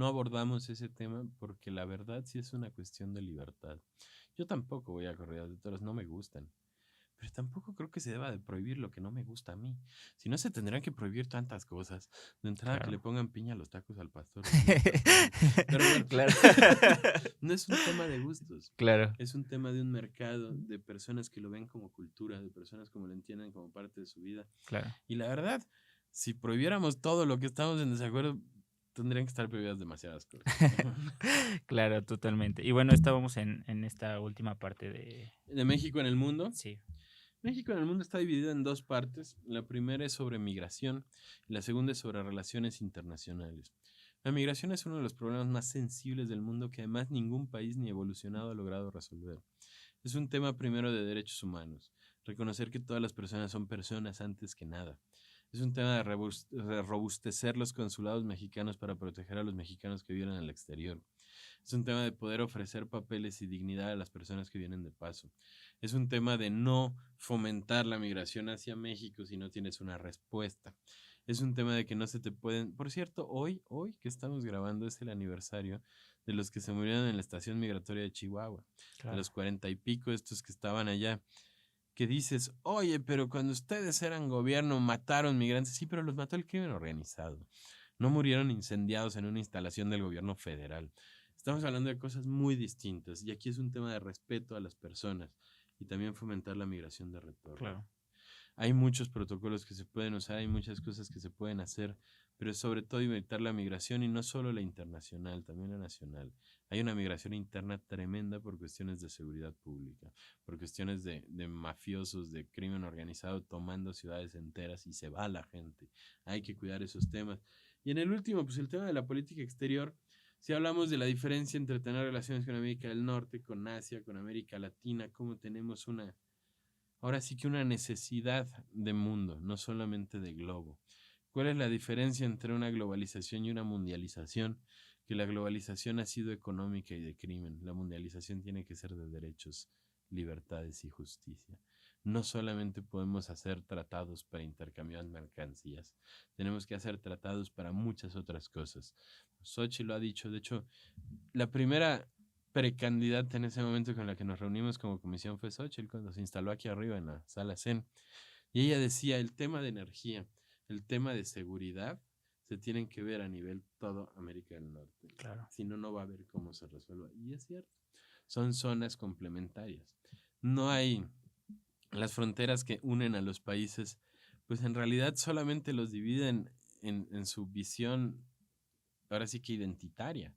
abordamos ese tema porque la verdad sí es una cuestión de libertad. Yo tampoco voy a corridas de toros, no me gustan. Pero tampoco creo que se deba de prohibir lo que no me gusta a mí. Si no, se tendrán que prohibir tantas cosas. De entrada, Claro. que le pongan piña a los tacos al pastor. Pero bueno, Claro. no es un tema de gustos. Claro. Es un tema de un mercado, de personas que lo ven como cultura, de personas como lo entienden como parte de su vida. Claro. Y la verdad, si prohibiéramos todo lo que estamos en desacuerdo, tendrían que estar prohibidas demasiadas cosas. Claro, totalmente. Y bueno, estábamos en esta última parte de... De México en el mundo. Sí. México en el mundo está dividido en dos partes. La primera es sobre migración y la segunda es sobre relaciones internacionales. La migración es uno de los problemas más sensibles del mundo que además ningún país ni evolucionado ha logrado resolver. Es un tema primero de derechos humanos, reconocer que todas las personas son personas antes que nada. Es un tema de robustecer los consulados mexicanos para proteger a los mexicanos que viven en el exterior. Es un tema de poder ofrecer papeles y dignidad a las personas que vienen de paso. Es un tema de no fomentar la migración hacia México si no tienes una respuesta. Es un tema de que no se te pueden... Por cierto, hoy que estamos grabando es el aniversario de los que se murieron en la estación migratoria de Chihuahua. Claro. A los 40 y pico, estos que estaban allá. Que dices, oye, pero cuando ustedes eran gobierno mataron migrantes. Sí, pero los mató el crimen organizado. No murieron incendiados en una instalación del gobierno federal. Estamos hablando de cosas muy distintas. Y aquí es un tema de respeto a las personas y también fomentar la migración de retorno. Claro. Hay muchos protocolos que se pueden usar, hay muchas cosas que se pueden hacer, pero sobre todo evitar la migración y no solo la internacional, también la nacional. Hay una migración interna tremenda por cuestiones de seguridad pública, por cuestiones de mafiosos, de crimen organizado tomando ciudades enteras y se va la gente. Hay que cuidar esos temas. Y en el último, pues el tema de la política exterior, si hablamos de la diferencia entre tener relaciones con América del Norte, con Asia, con América Latina, cómo tenemos ahora sí que una necesidad de mundo, no solamente de globo. ¿Cuál es la diferencia entre una globalización y una mundialización? Que la globalización ha sido económica y de crimen. La mundialización tiene que ser de derechos, libertades y justicia. No solamente podemos hacer tratados para intercambiar mercancías, tenemos que hacer tratados para muchas otras cosas. Xochitl lo ha dicho, de hecho, la primera precandidata en ese momento con la que nos reunimos como comisión fue Xochitl, cuando se instaló aquí arriba en la sala CEN. Y ella decía, el tema de energía, el tema de seguridad, se tienen que ver a nivel todo América del Norte. Claro. Si no, no va a haber cómo se resuelva. Y es cierto, son zonas complementarias. No hay las fronteras que unen a los países, pues en realidad solamente los dividen en su visión, ahora sí que identitaria.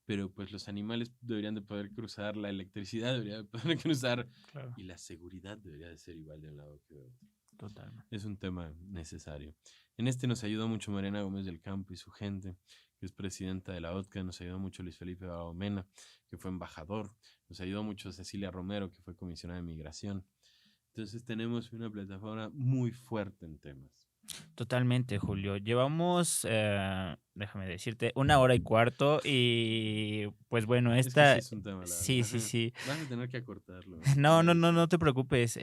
Pero pues los animales deberían de poder cruzar, la electricidad debería de poder cruzar, Claro. y la seguridad debería de ser igual de un lado que de otro. Totalmente. Es un tema necesario. En este nos ayudó mucho Mariana Gómez del Campo y su gente, que es presidenta de la OTCA. Nos ayudó mucho Luis Felipe Baumena, que fue embajador. Nos ayudó mucho Cecilia Romero, que fue comisionada de migración. Entonces tenemos una plataforma muy fuerte en temas. Totalmente, Julio. Llevamos, déjame decirte, 1 hora y cuarto y pues bueno, Es que esta... sí es un tema, la Sí, verdad. sí, sí. Vas a tener que acortarlo. No te preocupes.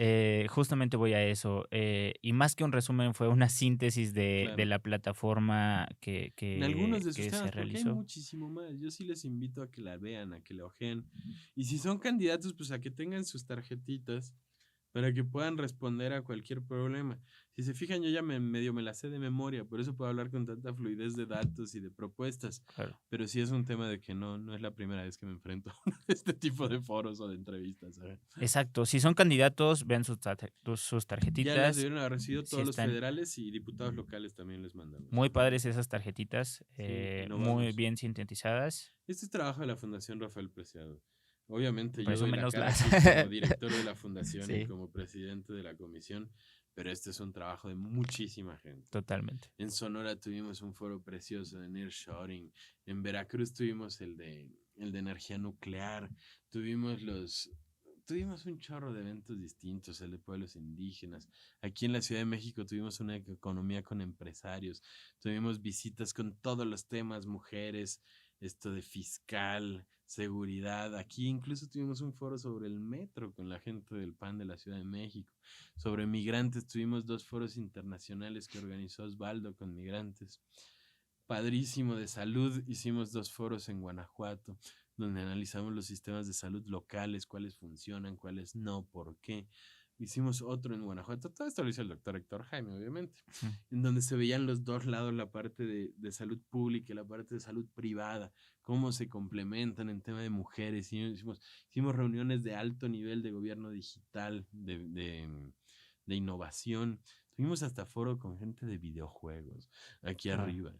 Justamente voy a eso. Y más que un resumen, fue una síntesis de Claro. la plataforma En algunos de sus que se temas, porque hay realizó. muchísimo más. Yo sí les invito a que la vean, a que la ojeen. Y si son candidatos, pues a que tengan sus tarjetitas para que puedan responder a cualquier problema. Si se fijan, yo ya medio me la sé de memoria, por eso puedo hablar con tanta fluidez de datos y de propuestas. Claro. Pero sí es un tema de que no es la primera vez que me enfrento a este tipo de foros o de entrevistas. ¿Sabes? Exacto. Si son candidatos, vean sus Ya las tarjetitas. debieron haber recibido Si todos los están federales y diputados locales también les mandamos. muy padres esas tarjetitas, Sí, muy innovamos. bien sintetizadas. Este es trabajo de la Fundación Rafael Preciado. Obviamente yo doy la Presúmenoslas. cara aquí como director de la fundación y Sí. como presidente de la comisión, pero este es un trabajo de muchísima gente. Totalmente. En Sonora tuvimos un foro precioso de nearshoring, en Veracruz tuvimos el de energía nuclear, tuvimos un chorro de eventos distintos, el de pueblos indígenas. Aquí en la Ciudad de México tuvimos una economía con empresarios, tuvimos visitas con todos los temas, mujeres, esto de fiscal, seguridad. Aquí incluso tuvimos un foro sobre el metro con la gente del PAN de la Ciudad de México. Sobre migrantes tuvimos 2 foros internacionales que organizó Osvaldo con migrantes. Padrísimo de salud, hicimos 2 foros en Guanajuato, donde analizamos los sistemas de salud locales, cuáles funcionan, cuáles no, por qué. Hicimos otro en Guanajuato, todo esto lo hizo el doctor Héctor Jaime, obviamente, en donde se veían los dos lados, la parte de salud pública y la parte de salud privada, cómo se complementan en tema de mujeres. Hicimos reuniones de alto nivel de gobierno digital, de innovación. Tuvimos hasta foro con gente de videojuegos aquí arriba.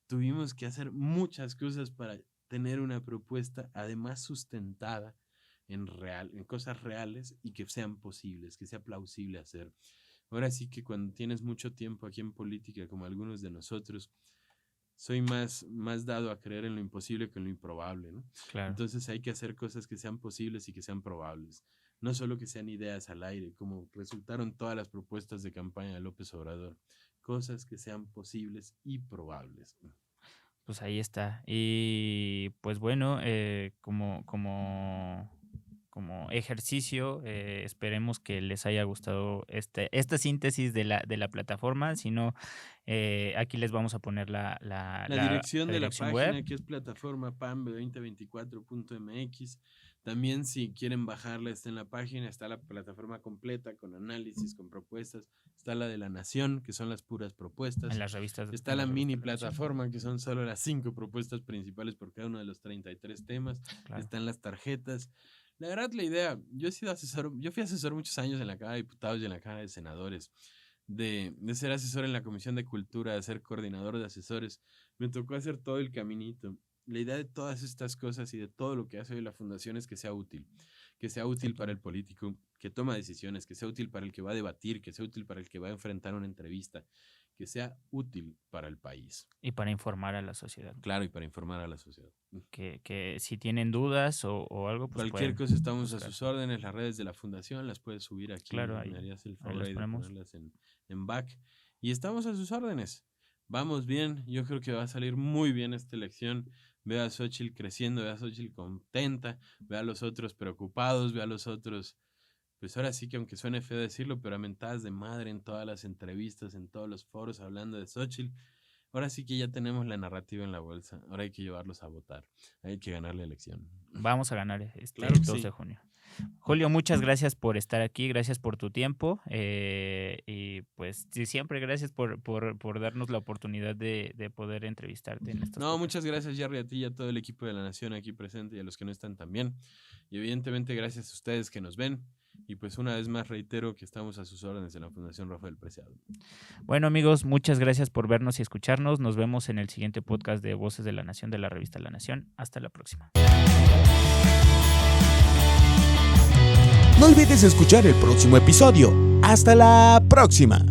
Tuvimos que hacer muchas cosas para tener una propuesta además sustentada en cosas reales y que sean posibles, que sea plausible hacer. Ahora sí que cuando tienes mucho tiempo aquí en política, como algunos de nosotros, soy más dado a creer en lo imposible que en lo improbable, ¿no? Claro. Entonces hay que hacer cosas que sean posibles y que sean probables. No solo que sean ideas al aire, como resultaron todas las propuestas de campaña de López Obrador. Cosas que sean posibles y probables. Pues ahí está. Y pues bueno, como ejercicio, esperemos que les haya gustado esta síntesis de la plataforma. Si no, aquí les vamos a poner la dirección de la dirección página, web. que es plataforma PAMB2024.mx. También si quieren bajarla, está en la página, está la plataforma completa con análisis, con propuestas. Está la de La Nación, que son las puras propuestas. En las revistas. Está la mini plataforma, que son solo las 5 propuestas principales por cada uno de los 33 temas. Claro. Están las tarjetas. La verdad, la idea, yo fui asesor muchos años en la Cámara de Diputados y en la Cámara de Senadores de ser asesor en la Comisión de Cultura, de ser coordinador de asesores. Me tocó hacer todo el caminito. La idea de todas estas cosas y de todo lo que hace hoy la fundación es que sea útil para el político que toma decisiones, que sea útil para el que va a debatir, que sea útil para el que va a enfrentar una entrevista, que sea útil para el país. Y para informar a la sociedad. Claro, y para informar a la sociedad. Que si tienen dudas o algo, pues cualquier cosa estamos a sus órdenes. Las redes de la fundación las puedes subir aquí. Claro, me harías el ahí favor las de ponemos. ponerlas en back. Y estamos a sus órdenes. Vamos bien. Yo creo que va a salir muy bien esta elección. Veo a Xóchitl creciendo, veo a Xóchitl contenta, veo a los otros preocupados, veo a los otros, pues ahora sí que aunque suene feo decirlo, pero a mentadas de madre en todas las entrevistas, en todos los foros hablando de Xóchitl. Ahora sí que ya tenemos la narrativa en la bolsa. Ahora hay que llevarlos a votar. Hay que ganar la elección. Vamos a ganar Claro que 2 sí. de junio. Julio, muchas gracias por estar aquí, gracias por tu tiempo y pues sí, siempre gracias por darnos la oportunidad de poder entrevistarte en estos No, podcasts. muchas gracias, Jerry, a ti y a todo el equipo de La Nación aquí presente y a los que no están también. Y evidentemente gracias a ustedes que nos ven. Y pues una vez más reitero que estamos a sus órdenes en la Fundación Rafael Preciado. Bueno, amigos, muchas gracias por vernos y escucharnos. Nos vemos en el siguiente podcast de Voces de la Nación de la revista La Nación. Hasta la próxima. No olvides escuchar el próximo episodio. ¡Hasta la próxima!